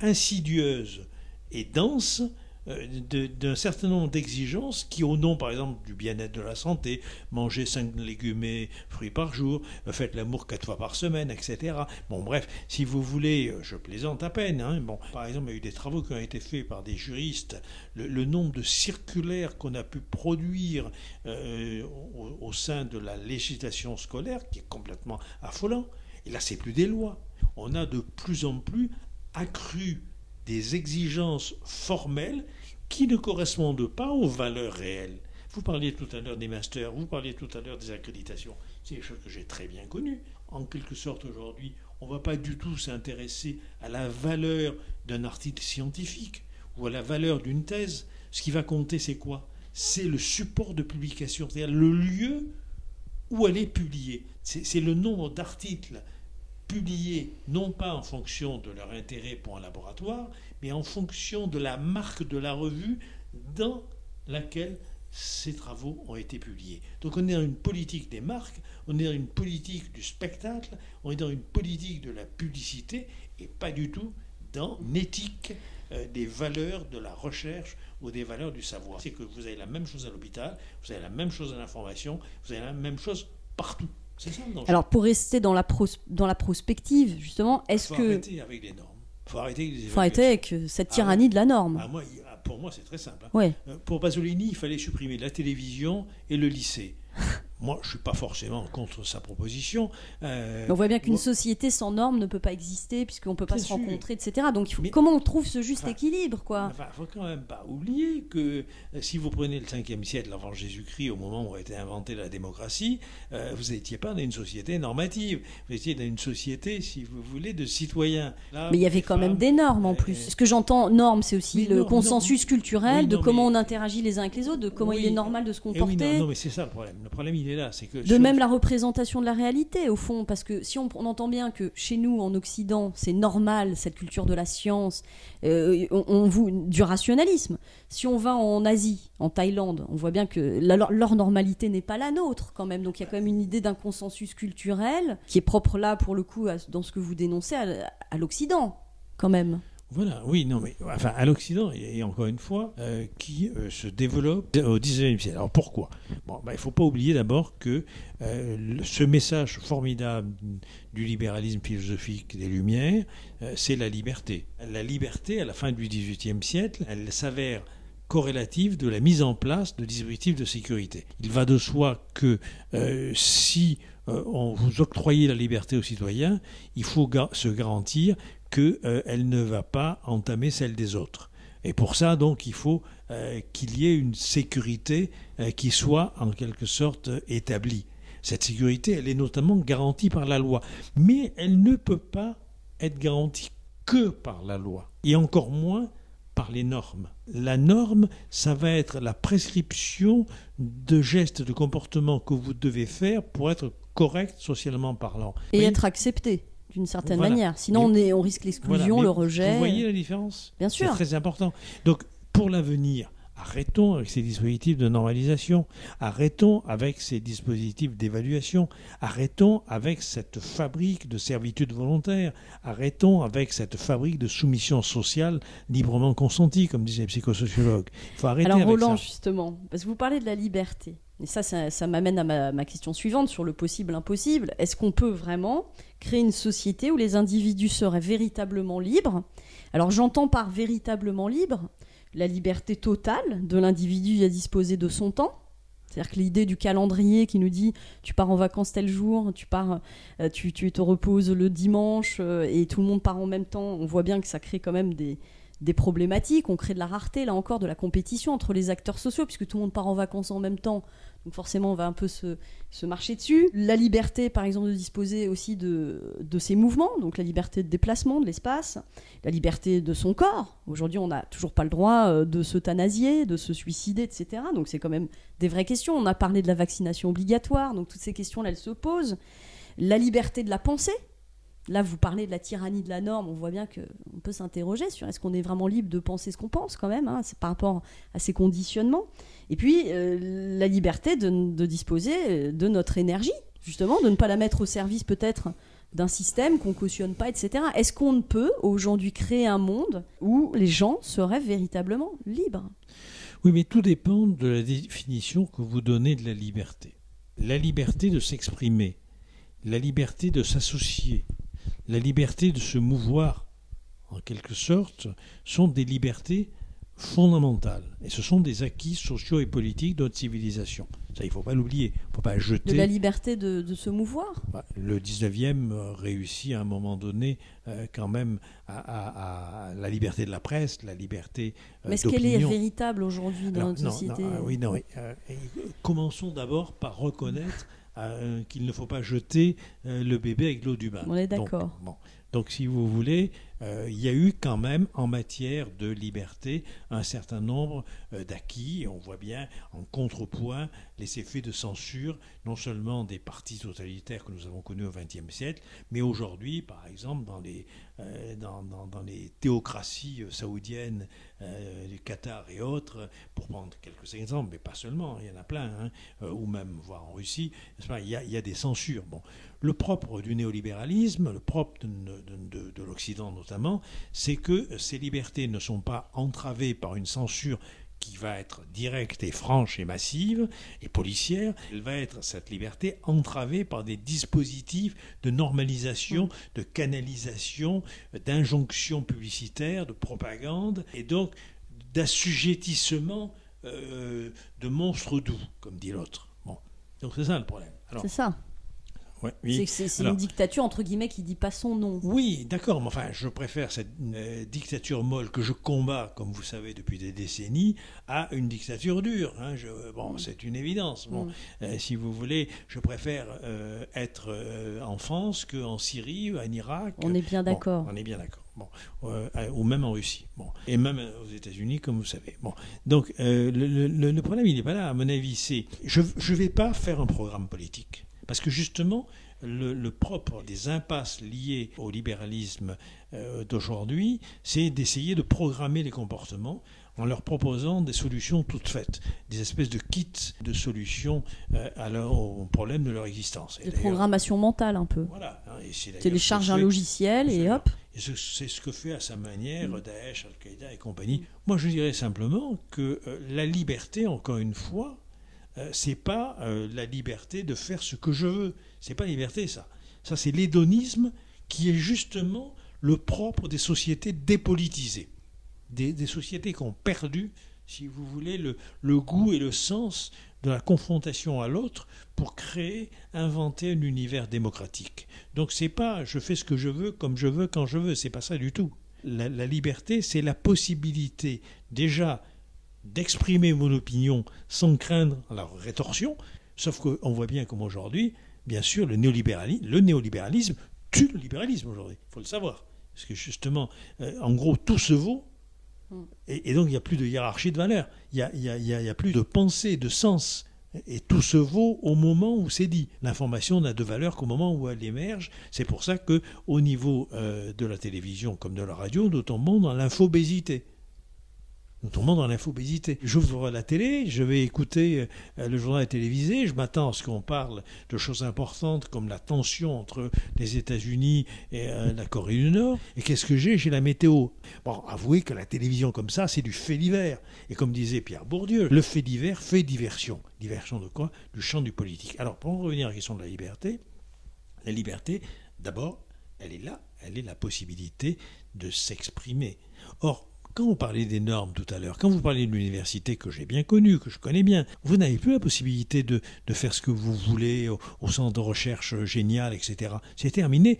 insidieuse et dense d'un certain nombre d'exigences qui, au nom, par exemple, du bien-être de la santé, manger 5 légumes et fruits par jour, faites l'amour 4 fois par semaine, etc. Bon, bref, si vous voulez, je plaisante à peine. Bon, par exemple, il y a eu des travaux qui ont été faits par des juristes. Le nombre de circulaires qu'on a pu produire au sein de la législation scolaire, qui est complètement affolant. Et là, c'est plus des lois. On a de plus en plus accru des exigences formelles qui ne correspondent pas aux valeurs réelles. Vous parliez tout à l'heure des masters, vous parliez tout à l'heure des accréditations. C'est des choses que j'ai très bien connues. En quelque sorte, aujourd'hui, on ne va pas du tout s'intéresser à la valeur d'un article scientifique ou à la valeur d'une thèse. Ce qui va compter, c'est quoi ? C'est le support de publication, c'est-à-dire le lieu où elle est publiée. C'est le nombre d'articles publiés, non pas en fonction de leur intérêt pour un laboratoire, mais en fonction de la marque de la revue dans laquelle ces travaux ont été publiés. Donc on est dans une politique des marques, on est dans une politique du spectacle, on est dans une politique de la publicité, et pas du tout dans une éthique des valeurs de la recherche ou des valeurs du savoir. C'est que vous avez la même chose à l'hôpital, vous avez la même chose à l'information, vous avez la même chose partout. C'est ça le danger. Alors pour rester dans la prospective, justement, est-ce que... Il faut arrêter avec les normes. Il faut arrêter avec cette tyrannie de la norme. Pour moi, c'est très simple. Ouais. Pour Pasolini, il fallait supprimer la télévision et le lycée. Moi, je ne suis pas forcément contre sa proposition. On voit bien qu'une société sans normes ne peut pas exister, puisqu'on ne peut pas se rencontrer, etc. Donc, comment on trouve ce juste équilibre, quoi ? Il ne faut quand même pas oublier que si vous prenez le 5e siècle avant Jésus-Christ, au moment où a été inventée la démocratie, vous n'étiez pas dans une société normative. Vous étiez dans une société, si vous voulez, de citoyens. Là, mais il y avait quand même des normes, en plus. Ce que j'entends, normes, c'est aussi le consensus culturel de comment on interagit les uns avec les autres, de comment il est normal de se comporter. Non, mais c'est ça le problème. Le problème, il est là. C'est que de même la représentation de la réalité, au fond, parce que si on entend bien que chez nous, en Occident, c'est normal, cette culture de la science, du rationalisme. Si on va en Asie, en Thaïlande, on voit bien que leur normalité n'est pas la nôtre, quand même. Donc il y a quand même une idée d'un consensus culturel qui est propre là, pour le coup, dans ce que vous dénoncez, à l'Occident, quand même. Voilà, oui, non, mais enfin, à l'Occident, et encore une fois, qui se développe au XIXe siècle. Alors pourquoi ? Bon, il ne faut pas oublier d'abord que ce message formidable du libéralisme philosophique des Lumières, c'est la liberté. La liberté, à la fin du XVIIIe siècle, elle s'avère corrélative de la mise en place de dispositifs de sécurité. Il va de soi que si on vous octroyez la liberté aux citoyens, il faut se garantir qu'elle ne va pas entamer celle des autres. Et pour ça, donc, il faut qu'il y ait une sécurité qui soit en quelque sorte établie. Cette sécurité, elle est notamment garantie par la loi. Mais elle ne peut pas être garantie que par la loi. Et encore moins par les normes. La norme, ça va être la prescription de gestes, de comportements que vous devez faire pour être correct socialement parlant. Et être accepté d'une certaine manière. Sinon, on risque l'exclusion, le rejet. Vous voyez la différence ? Bien sûr. C'est très important. Donc, pour l'avenir, Arrêtons avec ces dispositifs de normalisation, arrêtons avec ces dispositifs d'évaluation, arrêtons avec cette fabrique de servitude volontaire, arrêtons avec cette fabrique de soumission sociale librement consentie, comme disaient les psychosociologues. Il faut arrêter avec ça. Alors Roland, justement, parce que vous parlez de la liberté, et ça m'amène à ma question suivante sur le possible-impossible. Est-ce qu'on peut vraiment créer une société où les individus seraient véritablement libres ? Alors j'entends par véritablement libre la liberté totale de l'individu à disposer de son temps. C'est-à-dire que l'idée du calendrier qui nous dit tu pars en vacances tel jour, tu te reposes le dimanche et tout le monde part en même temps, on voit bien que ça crée quand même des problématiques, on crée de la rareté, là encore, de la compétition entre les acteurs sociaux, puisque tout le monde part en vacances en même temps, donc forcément on va un peu se marcher dessus. La liberté, par exemple, de disposer aussi de ses mouvements, donc la liberté de déplacement de l'espace, la liberté de son corps. Aujourd'hui, on n'a toujours pas le droit de s'euthanasier, de se suicider, etc. Donc c'est quand même des vraies questions. On a parlé de la vaccination obligatoire, donc toutes ces questions-là, elles se posent. La liberté de la pensée. Là, vous parlez de la tyrannie de la norme, on voit bien qu'on peut s'interroger sur est-ce qu'on est vraiment libre de penser ce qu'on pense quand même, c'est par rapport à ces conditionnements. Et puis, la liberté de disposer de notre énergie, justement, de ne pas la mettre au service peut-être d'un système qu'on cautionne pas, etc. Est-ce qu'on ne peut aujourd'hui créer un monde où les gens seraient véritablement libres ? Oui, mais tout dépend de la définition que vous donnez de la liberté. La liberté de s'exprimer, la liberté de s'associer, la liberté de se mouvoir, en quelque sorte, sont des libertés fondamentales. Et ce sont des acquis sociaux et politiques de notre civilisation. Ça, il ne faut pas l'oublier. Il ne faut pas jeter... De la liberté de se mouvoir ? Le 19e réussit à un moment donné quand même à la liberté de la presse, la liberté Mais est-ce qu'elle est véritable aujourd'hui dans notre société ? Commençons d'abord par reconnaître qu'il ne faut pas jeter le bébé avec l'eau du bain. On est d'accord. Donc, si vous voulez, il y a eu quand même, en matière de liberté, un certain nombre d'acquis. On voit bien, en contrepoint, les effets de censure, non seulement des partis totalitaires que nous avons connus au XXe siècle, mais aujourd'hui, par exemple, dans les théocraties saoudiennes, du Qatar et autres, pour prendre quelques exemples, mais pas seulement, il y en a plein, ou même, voire en Russie, il y a des censures. Bon. Le propre du néolibéralisme, le propre de l'Occident notamment, c'est que ces libertés ne sont pas entravées par une censure qui va être directe et franche et massive et policière. Elle va être, cette liberté, entravée par des dispositifs de normalisation, de canalisation, d'injonction publicitaire, de propagande, et donc d'assujettissement de monstres doux, comme dit l'autre. Bon. Donc c'est ça le problème. Alors, c'est ça. Ouais, oui. C'est une dictature, entre guillemets, qui ne dit pas son nom. Oui, d'accord, mais enfin, je préfère cette dictature molle que je combats, comme vous savez, depuis des décennies, à une dictature dure. C'est une évidence. Si vous voulez, je préfère être en France qu'en Syrie, en Irak. On est bien d'accord. On est bien d'accord. Ou même en Russie. Et même aux États-Unis, comme vous savez. Donc, le problème, il n'est pas là. À mon avis, c'est... Je ne vais pas faire un programme politique. Parce que justement, le propre des impasses liées au libéralisme d'aujourd'hui, c'est d'essayer de programmer les comportements en leur proposant des solutions toutes faites, des espèces de kits de solutions au problème de leur existence. Des programmations mentales un peu. Voilà. Télécharge un logiciel et hop. Et c'est ce que fait à sa manière Daesh, Al-Qaïda et compagnie. Moi, je dirais simplement que la liberté, encore une fois, c'est pas la liberté de faire ce que je veux. C'est pas la liberté, ça. Ça, c'est l'hédonisme qui est justement le propre des sociétés dépolitisées. Des sociétés qui ont perdu, si vous voulez, le goût et le sens de la confrontation à l'autre pour inventer un univers démocratique. Donc c'est pas je fais ce que je veux, comme je veux, quand je veux. C'est pas ça du tout. La liberté, c'est la possibilité déjà d'exprimer mon opinion sans craindre la rétorsion, sauf qu'on voit bien comme aujourd'hui, bien sûr, le néolibéralisme tue le libéralisme aujourd'hui, il faut le savoir. Parce que justement, en gros, tout se vaut, et donc il n'y a plus de hiérarchie de valeurs, il n'y a plus de pensée, de sens, et tout se vaut au moment où c'est dit. L'information n'a de valeur qu'au moment où elle émerge. C'est pour ça qu'au niveau de la télévision comme de la radio, nous tombons dans l'infobésité. Nous tombons dans l'infobésité. J'ouvre la télé, je vais écouter le journal télévisé, je m'attends à ce qu'on parle de choses importantes comme la tension entre les États-Unis et la Corée du Nord. Et qu'est-ce que j'ai ? J'ai la météo. Bon, avouez que la télévision comme ça, c'est du fait divers. Et comme disait Pierre Bourdieu, le fait divers fait diversion. Diversion de quoi ? Du champ du politique. Alors, pour en revenir à la question de la liberté, d'abord, elle est là, elle est la possibilité de s'exprimer. Or, quand vous parlez des normes tout à l'heure, quand vous parlez de l'université que j'ai bien connue, que je connais bien, vous n'avez plus la possibilité de faire ce que vous voulez au centre de recherche génial, etc. C'est terminé.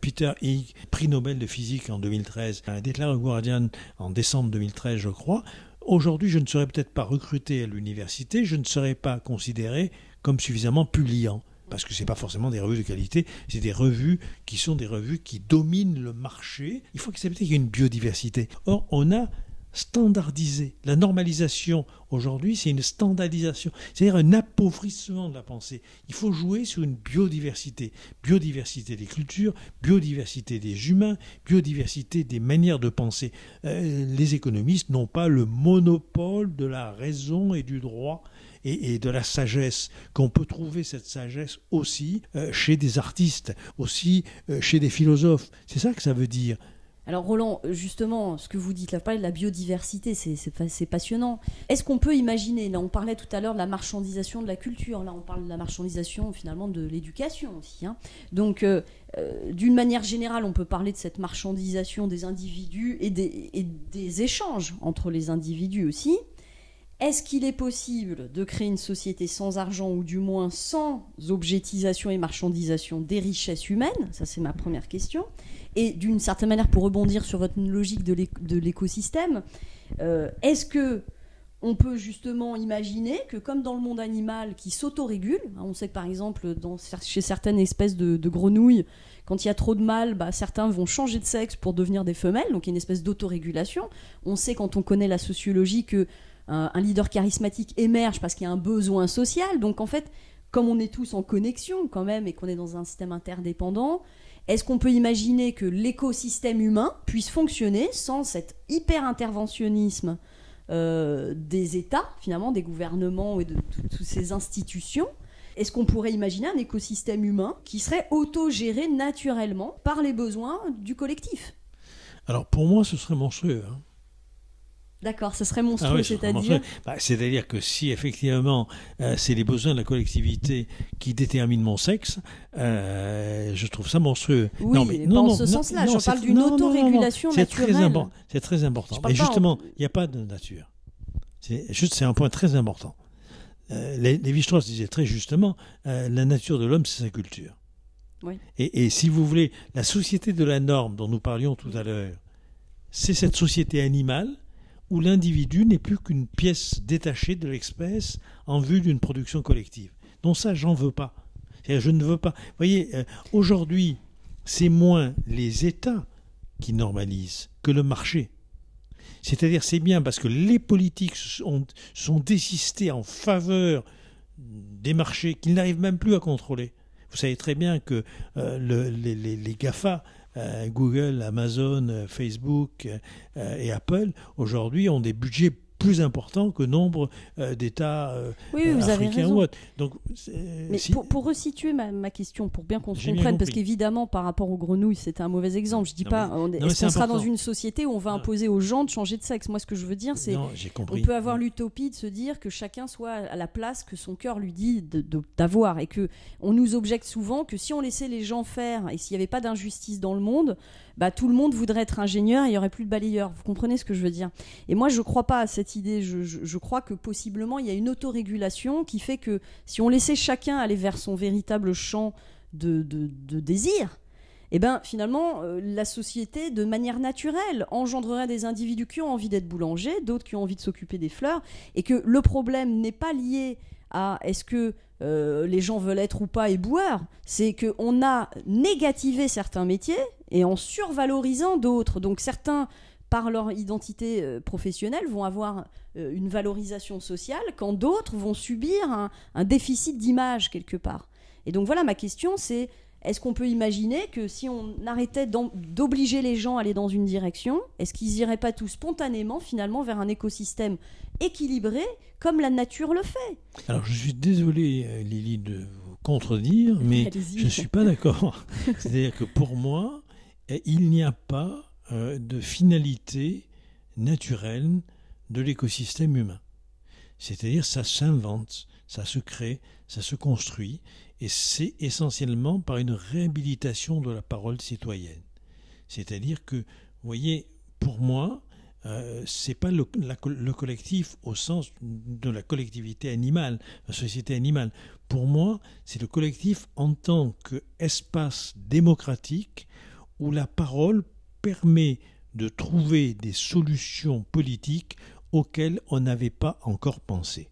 Peter Higg, prix Nobel de physique en 2013, a déclaré au Guardian en décembre 2013, je crois, aujourd'hui, je ne serais peut-être pas recruté à l'université, je ne serais pas considéré comme suffisamment publiant. Parce que ce n'est pas forcément des revues de qualité, c'est des revues qui sont des revues qui dominent le marché. Il faut accepter qu'il y a une biodiversité. Or, on a standardisé. La normalisation, aujourd'hui, c'est une standardisation. C'est-à-dire un appauvrissement de la pensée. Il faut jouer sur une biodiversité. Biodiversité des cultures, biodiversité des humains, biodiversité des manières de penser. Les économistes n'ont pas le monopole de la raison et du droit et de la sagesse, qu'on peut trouver cette sagesse aussi chez des artistes, aussi chez des philosophes. C'est ça que ça veut dire. Alors Roland, justement, ce que vous dites, là, vous parlez de la biodiversité, c'est passionnant. Est-ce qu'on peut imaginer, là on parlait tout à l'heure de la marchandisation de la culture, là on parle de la marchandisation finalement de l'éducation aussi. Donc d'une manière générale, on peut parler de cette marchandisation des individus et des échanges entre les individus aussi. Est-ce qu'il est possible de créer une société sans argent ou du moins sans objetisation et marchandisation des richesses humaines ? Ça, c'est ma première question. Et d'une certaine manière, pour rebondir sur votre logique de l'écosystème, est-ce que on peut justement imaginer que comme dans le monde animal qui s'autorégule, on sait que par exemple chez certaines espèces de grenouilles, quand il y a trop de mâles, certains vont changer de sexe pour devenir des femelles, donc il y a une espèce d'autorégulation. On sait quand on connaît la sociologie que un leader charismatique émerge parce qu'il y a un besoin social. Donc en fait, comme on est tous en connexion quand même et qu'on est dans un système interdépendant, est-ce qu'on peut imaginer que l'écosystème humain puisse fonctionner sans cet hyper-interventionnisme des États, finalement, des gouvernements et de toutes ces institutions ? Est-ce qu'on pourrait imaginer un écosystème humain qui serait autogéré naturellement par les besoins du collectif ? Alors pour moi, ce serait monstrueux, hein. D'accord, ça serait monstrueux, c'est-à-dire c'est-à-dire que si effectivement c'est les besoins de la collectivité qui déterminent mon sexe, je trouve ça monstrueux. Oui, non, mais pas en ce sens-là, je parle d'une autorégulation naturelle. C'est très important. Et justement, il n'y a pas de nature. C'est un point très important. Lévi-Strauss disait très justement, la nature de l'homme, c'est sa culture. Oui. Et si vous voulez, la société de la norme dont nous parlions tout à l'heure, c'est cette société animale où l'individu n'est plus qu'une pièce détachée de l'espèce en vue d'une production collective. Donc ça, j'en veux pas. C'est-à-dire, je ne veux pas. Vous voyez, aujourd'hui, c'est moins les États qui normalisent que le marché. C'est-à-dire, c'est bien parce que les politiques sont désistés en faveur des marchés qu'ils n'arrivent même plus à contrôler. Vous savez très bien que les GAFA, Google, Amazon, Facebook et Apple, aujourd'hui, ont des budgets plus importants que nombre d'États africains ou autres. Donc, mais pour resituer ma question, pour bien qu'on se comprenne, parce qu'évidemment, par rapport aux grenouilles, c'était un mauvais exemple. Je ne dis pas, est-ce qu'on sera dans une société où on va imposer aux gens de changer de sexe ? Moi, ce que je veux dire, c'est qu'on peut avoir l'utopie de se dire que chacun soit à la place que son cœur lui dit d'avoir. Et qu'on nous objecte souvent que si on laissait les gens faire, et s'il n'y avait pas d'injustice dans le monde, tout le monde voudrait être ingénieur et il n'y aurait plus de balayeur. Vous comprenez ce que je veux dire ? Et moi, je ne crois pas à cette idée. Je crois que possiblement, il y a une autorégulation qui fait que si on laissait chacun aller vers son véritable champ de désir, finalement, la société, de manière naturelle, engendrerait des individus qui ont envie d'être boulangers, d'autres qui ont envie de s'occuper des fleurs, et que le problème n'est pas lié à est-ce que les gens veulent être ou pas éboueurs, c'est qu'on a négativé certains métiers et en survalorisant d'autres. Donc certains, par leur identité professionnelle, vont avoir une valorisation sociale, quand d'autres vont subir un déficit d'image quelque part. Et donc voilà, ma question, c'est Est-ce qu'on peut imaginer que si on arrêtait d'obliger les gens à aller dans une direction, est-ce qu'ils n'iraient pas tout spontanément finalement vers un écosystème équilibré comme la nature le fait? Alors je suis désolé, Lily, de vous contredire, mais Allez-y. je ne suis pas d'accord. C'est-à-dire que pour moi, il n'y a pas de finalité naturelle de l'écosystème humain. C'est-à-dire ça s'invente, ça se crée, ça se construit, et c'est essentiellement par une réhabilitation de la parole citoyenne. C'est-à-dire que, vous voyez, pour moi, c'est pas le collectif au sens de la collectivité animale, la société animale. Pour moi, c'est le collectif en tant qu'espace démocratique où la parole permet de trouver des solutions politiques auxquelles on n'avait pas encore pensé.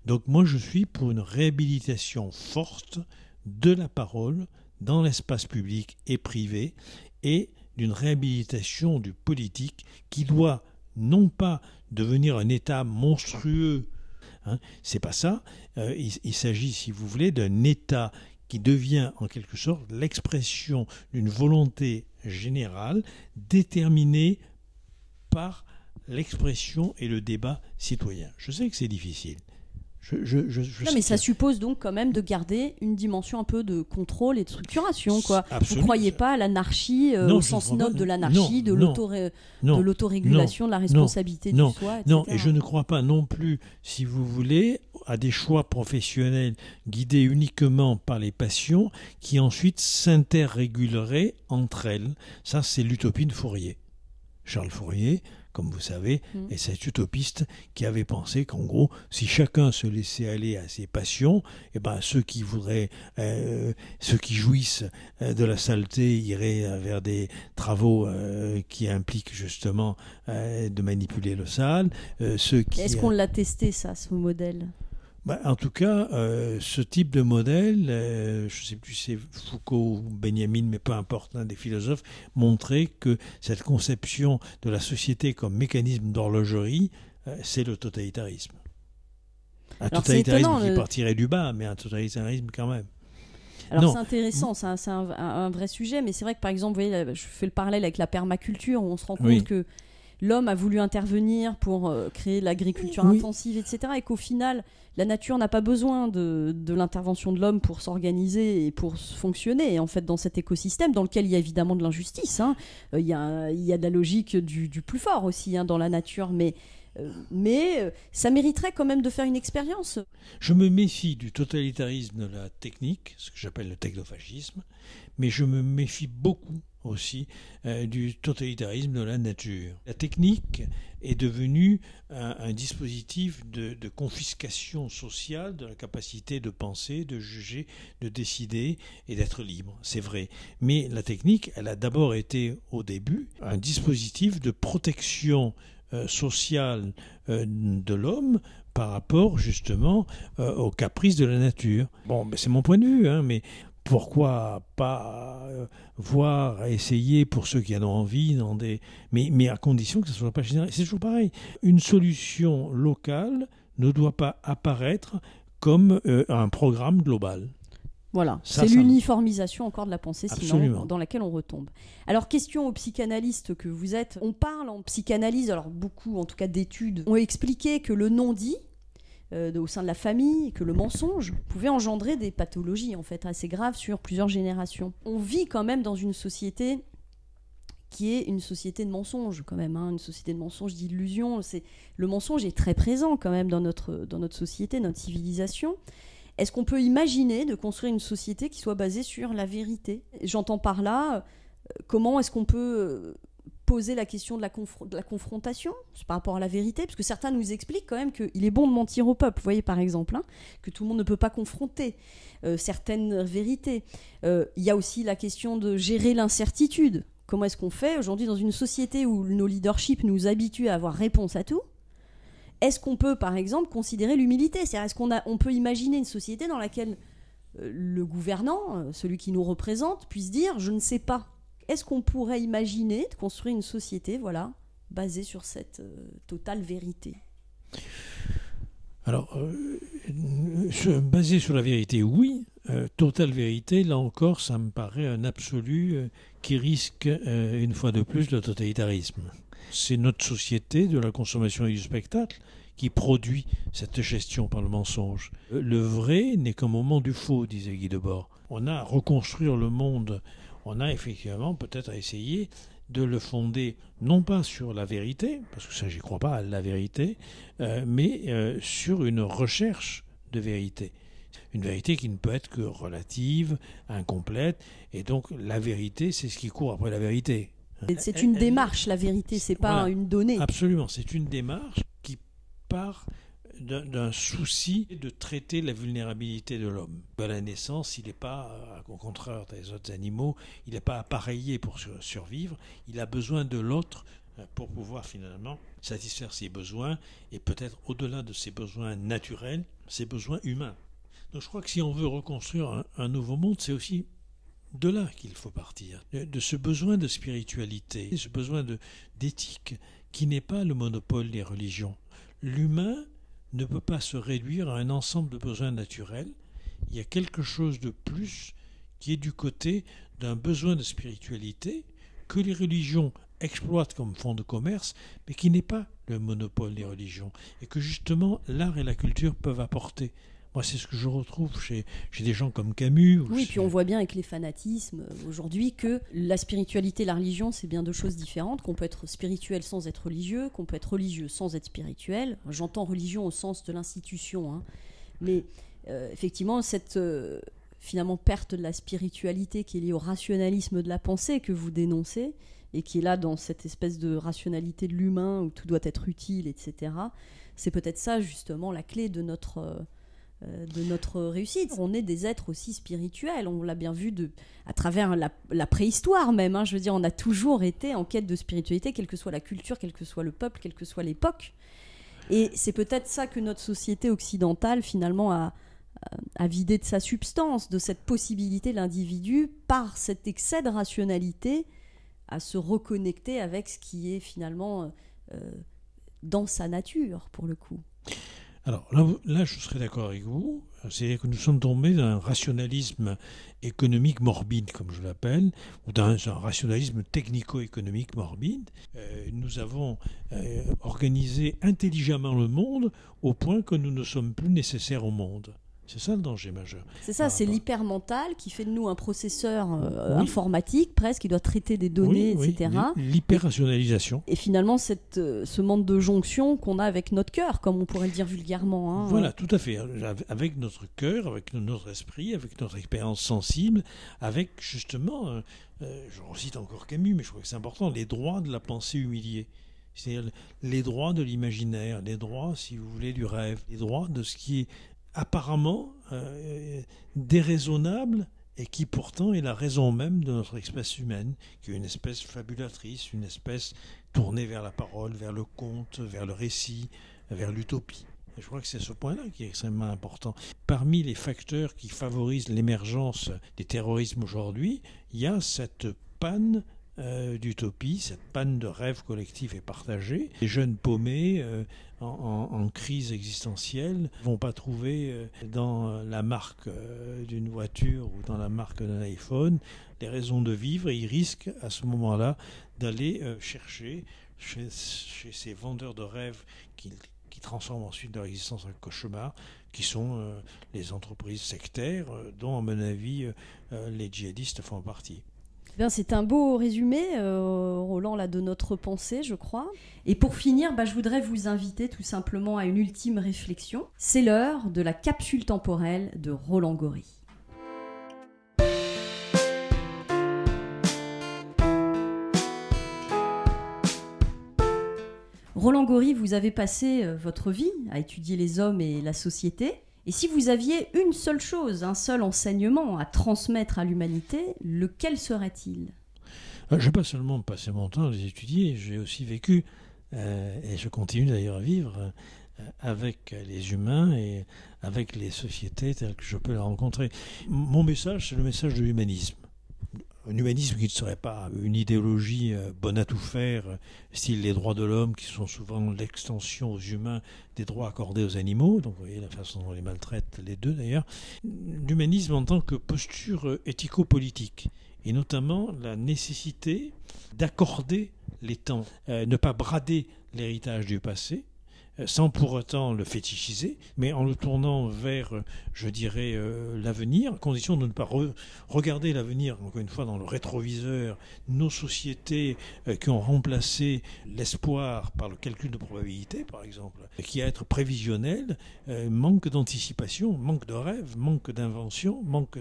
Donc moi je suis pour une réhabilitation forte de la parole dans l'espace public et privé et d'une réhabilitation du politique qui doit non pas devenir un État monstrueux, c'est pas ça, il s'agit, si vous voulez, d'un État qui devient en quelque sorte l'expression d'une volonté générale déterminée par l'expression et le débat citoyen. Je sais que c'est difficile. Non, mais ça suppose donc quand même de garder une dimension un peu de contrôle et de structuration, quoi. Absolument. Vous ne croyez pas à l'anarchie au sens noble de l'anarchie, de l'autorégulation, de la responsabilité du soi, etc. Non, et je ne crois pas non plus, si vous voulez, à des choix professionnels guidés uniquement par les passions qui ensuite s'interréguleraient entre elles. Ça, c'est l'utopie de Fourier. Charles Fourier, comme vous savez, est cet utopiste qui avait pensé qu'en gros, si chacun se laissait aller à ses passions, eh ben ceux qui jouissent de la saleté iraient vers des travaux qui impliquent justement de manipuler le sale. Est-ce qu'on l'a testé, ça, ce modèle ? En tout cas, ce type de modèle, je ne sais plus si c'est Foucault ou Benjamin, mais peu importe, l'un des philosophes, montrait que cette conception de la société comme mécanisme d'horlogerie, c'est le totalitarisme. Un totalitarisme qui partirait du bas, mais un totalitarisme quand même. Alors c'est intéressant, c'est un vrai sujet, mais c'est vrai que par exemple, vous voyez, je fais le parallèle avec la permaculture, où on se rend compte que l'homme a voulu intervenir pour créer l'agriculture intensive, etc. Et qu'au final, la nature n'a pas besoin de l'intervention de l'homme pour s'organiser et pour fonctionner, en fait, dans cet écosystème dans lequel il y a évidemment de l'injustice. Il y a de la logique du plus fort aussi dans la nature, mais ça mériterait quand même de faire une expérience. Je me méfie du totalitarisme de la technique, ce que j'appelle le technofascisme, mais je me méfie beaucoup aussi du totalitarisme de la nature. La technique est devenue un dispositif de confiscation sociale de la capacité de penser, de juger, de décider et d'être libre, c'est vrai. Mais la technique, elle a d'abord été au début un dispositif de protection sociale de l'homme par rapport justement aux caprices de la nature. Bon, c'est mon point de vue, mais pourquoi pas essayer pour ceux qui en ont envie, mais à condition que ça ne soit pas général. C'est toujours pareil. Une solution locale ne doit pas apparaître comme un programme global. Voilà, c'est l'uniformisation encore de la pensée, sinon, dans laquelle on retombe. Alors, question aux psychanalystes que vous êtes. On parle en psychanalyse, alors beaucoup, en tout cas d'études, ont expliqué que le non-dit, au sein de la famille, que le mensonge pouvait engendrer des pathologies en fait assez graves sur plusieurs générations. On vit quand même dans une société qui est une société de mensonges quand même, une société de mensonges, d'illusions. Le mensonge est très présent quand même dans notre société, notre civilisation. Est-ce qu'on peut imaginer de construire une société qui soit basée sur la vérité ? J'entends par là, comment est-ce qu'on peut poser la question de la confrontation par rapport à la vérité, parce que certains nous expliquent quand même qu'il est bon de mentir au peuple, vous voyez par exemple, que tout le monde ne peut pas confronter certaines vérités. Il y a aussi la question de gérer l'incertitude. Comment est-ce qu'on fait aujourd'hui dans une société où nos leaderships nous habituent à avoir réponse à tout ? Est-ce qu'on peut par exemple considérer l'humilité ? C'est-à-dire, est-ce qu'on peut imaginer une société dans laquelle le gouvernant, celui qui nous représente, puisse dire « je ne sais pas ». Est-ce qu'on pourrait imaginer de construire une société, basée sur cette totale vérité ? Alors, basée sur la vérité, oui. Totale vérité, là encore, ça me paraît un absolu qui risque, une fois de plus, le totalitarisme. C'est notre société de la consommation et du spectacle qui produit cette gestion par le mensonge. Le vrai n'est qu'un moment du faux, disait Guy Debord. On a à reconstruire le monde, on a effectivement peut-être à essayer de le fonder, non pas sur la vérité, parce que ça j'y crois pas à la vérité, mais sur une recherche de vérité. Une vérité qui ne peut être que relative, incomplète, et donc la vérité, c'est ce qui court après la vérité. C'est une démarche, la vérité, c'est pas voilà, une donnée. Absolument, c'est une démarche qui part d'un souci de traiter la vulnérabilité de l'homme. À la naissance, il n'est pas, au contraire des autres animaux, il n'est pas appareillé pour survivre, il a besoin de l'autre pour pouvoir finalement satisfaire ses besoins, et peut-être au-delà de ses besoins naturels, ses besoins humains. Donc je crois que si on veut reconstruire un nouveau monde, c'est aussi de là qu'il faut partir, de ce besoin de spiritualité, ce besoin d'éthique qui n'est pas le monopole des religions. L'humain ne peut pas se réduire à un ensemble de besoins naturels. Il y a quelque chose de plus qui est du côté d'un besoin de spiritualité que les religions exploitent comme fonds de commerce, mais qui n'est pas le monopole des religions, et que justement l'art et la culture peuvent apporter. Moi, c'est ce que je retrouve chez des gens comme Camus. Oui, puis on voit bien avec les fanatismes aujourd'hui que la spiritualité et la religion, c'est bien deux choses différentes, qu'on peut être spirituel sans être religieux, qu'on peut être religieux sans être spirituel. J'entends religion au sens de l'institution, hein. Mais effectivement, cette finalement perte de la spiritualité qui est liée au rationalisme de la pensée que vous dénoncez, et qui est là dans cette espèce de rationalité de l'humain où tout doit être utile, etc. C'est peut-être ça, justement, la clé de notre réussite. On est des êtres aussi spirituels, on l'a bien vu à travers la préhistoire même, hein. Je veux dire, on a toujours été en quête de spiritualité, quelle que soit la culture, quel que soit le peuple, quelle que soit l'époque. Et c'est peut-être ça que notre société occidentale finalement a vidé de sa substance, de cette possibilité de l'individu, par cet excès de rationalité, à se reconnecter avec ce qui est finalement dans sa nature, pour le coup. Alors là, je serais d'accord avec vous. C'est-à-dire que nous sommes tombés dans un rationalisme économique morbide, comme je l'appelle, ou dans un rationalisme technico-économique morbide. Nous avons organisé intelligemment le monde au point que nous ne sommes plus nécessaires au monde. C'est ça le danger majeur. C'est ça, c'est l'hypermental qui fait de nous un processeur informatique presque, qui doit traiter des données, etc. L'hyper-rationalisation. Et finalement, ce manque de jonction qu'on a avec notre cœur, comme on pourrait le dire vulgairement. Hein. Voilà, tout à fait. Avec notre cœur, avec notre esprit, avec notre expérience sensible, avec justement, je recite encore Camus, mais je crois que c'est important, les droits de la pensée humiliée. C'est-à-dire les droits de l'imaginaire, les droits, si vous voulez, du rêve, les droits de ce qui est apparemment déraisonnable et qui pourtant est la raison même de notre espèce humaine, qui est une espèce fabulatrice, une espèce tournée vers la parole, vers le conte, vers le récit, vers l'utopie. Et je crois que c'est ce point-là qui est extrêmement important. Parmi les facteurs qui favorisent l'émergence des terrorismes aujourd'hui, il y a cette panne d'utopie, cette panne de rêve collectif et partagé. Les jeunes paumés en crise existentielle ne vont pas trouver dans la marque d'une voiture ou dans la marque d'un iPhone les raisons de vivre, et ils risquent à ce moment-là d'aller chercher chez ces vendeurs de rêves qui transforment ensuite leur existence en cauchemar, qui sont les entreprises sectaires dont, à mon avis, les djihadistes font partie. Bien, c'est un beau résumé, Roland, là, de notre pensée, je crois. Et pour finir, je voudrais vous inviter tout simplement à une ultime réflexion. C'est l'heure de la capsule temporelle de Roland Gori. Roland Gori, vous avez passé votre vie à étudier les hommes et la société. Et si vous aviez une seule chose, un seul enseignement à transmettre à l'humanité, lequel serait-il ? Je n'ai pas seulement passé mon temps à les étudier, j'ai aussi vécu, et je continue d'ailleurs à vivre, avec les humains et avec les sociétés telles que je peux les rencontrer. Mon message, c'est le message de l'humanisme. Un humanisme qui ne serait pas une idéologie bonne à tout faire, style les droits de l'homme, qui sont souvent l'extension aux humains des droits accordés aux animaux, donc vous voyez la façon dont on les maltraite, les deux d'ailleurs. L'humanisme en tant que posture éthico-politique, et notamment la nécessité d'accorder les temps, ne pas brader l'héritage du passé, sans pour autant le fétichiser, mais en le tournant vers, je dirais, l'avenir, à condition de ne pas regarder l'avenir, encore une fois, dans le rétroviseur, nos sociétés qui ont remplacé l'espoir par le calcul de probabilité, par exemple, qui à être prévisionnel, manque d'anticipation, manque de rêve, manque d'invention, manque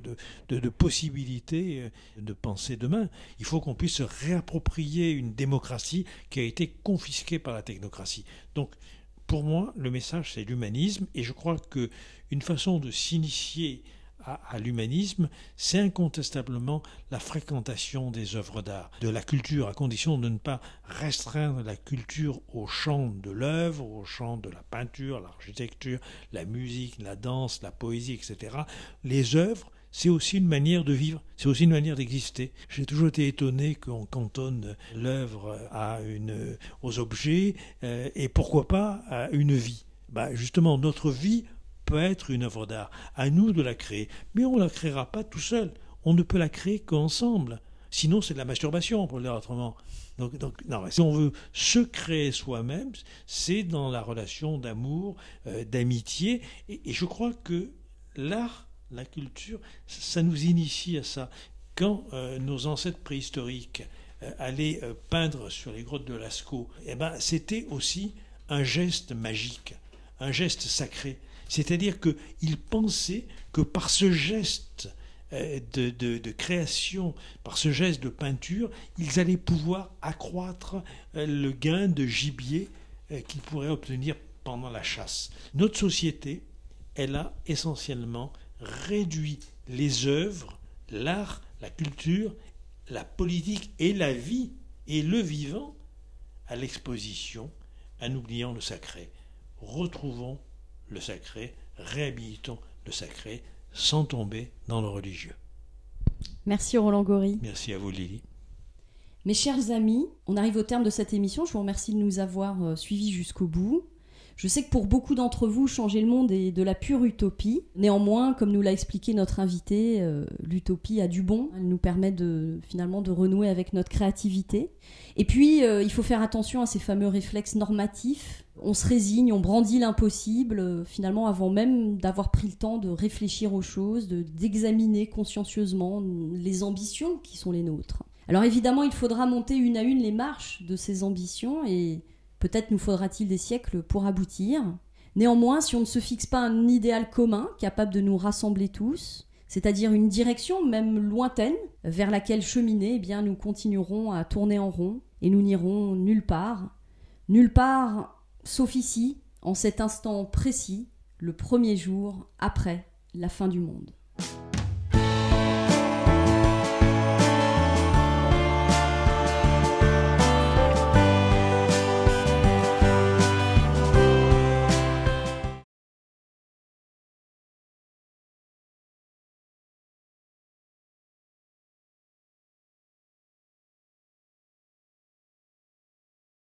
de possibilités de penser demain. Il faut qu'on puisse se réapproprier une démocratie qui a été confisquée par la technocratie. Donc, pour moi, le message, c'est l'humanisme, et je crois qu'une façon de s'initier à l'humanisme, c'est incontestablement la fréquentation des œuvres d'art, de la culture, à condition de ne pas restreindre la culture au champ de l'œuvre, au champ de la peinture, l'architecture, la musique, la danse, la poésie, etc. Les œuvres, c'est aussi une manière de vivre, c'est aussi une manière d'exister. J'ai toujours été étonné qu'on cantonne l'œuvre aux objets et pourquoi pas à une vie. Justement, notre vie peut être une œuvre d'art. À nous de la créer. Mais on ne la créera pas tout seul. On ne peut la créer qu'ensemble. Sinon, c'est de la masturbation, pour le dire autrement. Donc, non, si on veut se créer soi-même, c'est dans la relation d'amour, d'amitié. Et je crois que l'art, la culture, ça nous initie à ça. Quand nos ancêtres préhistoriques allaient peindre sur les grottes de Lascaux, c'était aussi un geste magique, un geste sacré. C'est-à-dire qu'ils pensaient que par ce geste de création, par ce geste de peinture, ils allaient pouvoir accroître le gain de gibier qu'ils pourraient obtenir pendant la chasse. Notre société, elle a essentiellement réduit les œuvres, l'art, la culture, la politique et la vie et le vivant à l'exposition, en oubliant le sacré. Retrouvons le sacré, réhabilitons le sacré sans tomber dans le religieux. Merci Roland Gori. Merci à vous Lily. Mes chers amis, on arrive au terme de cette émission. Je vous remercie de nous avoir suivis jusqu'au bout. Je sais que pour beaucoup d'entre vous, changer le monde est de la pure utopie. Néanmoins, comme nous l'a expliqué notre invité, l'utopie a du bon. Elle nous permet finalement de renouer avec notre créativité. Et puis, il faut faire attention à ces fameux réflexes normatifs. On se résigne, on brandit l'impossible, finalement avant même d'avoir pris le temps de réfléchir aux choses, d'examiner consciencieusement les ambitions qui sont les nôtres. Alors évidemment, il faudra monter une à une les marches de ces ambitions et peut-être nous faudra-t-il des siècles pour aboutir. Néanmoins, si on ne se fixe pas un idéal commun, capable de nous rassembler tous, c'est-à-dire une direction même lointaine vers laquelle cheminer, eh bien nous continuerons à tourner en rond et nous n'irons nulle part sauf ici, en cet instant précis, le premier jour après la fin du monde.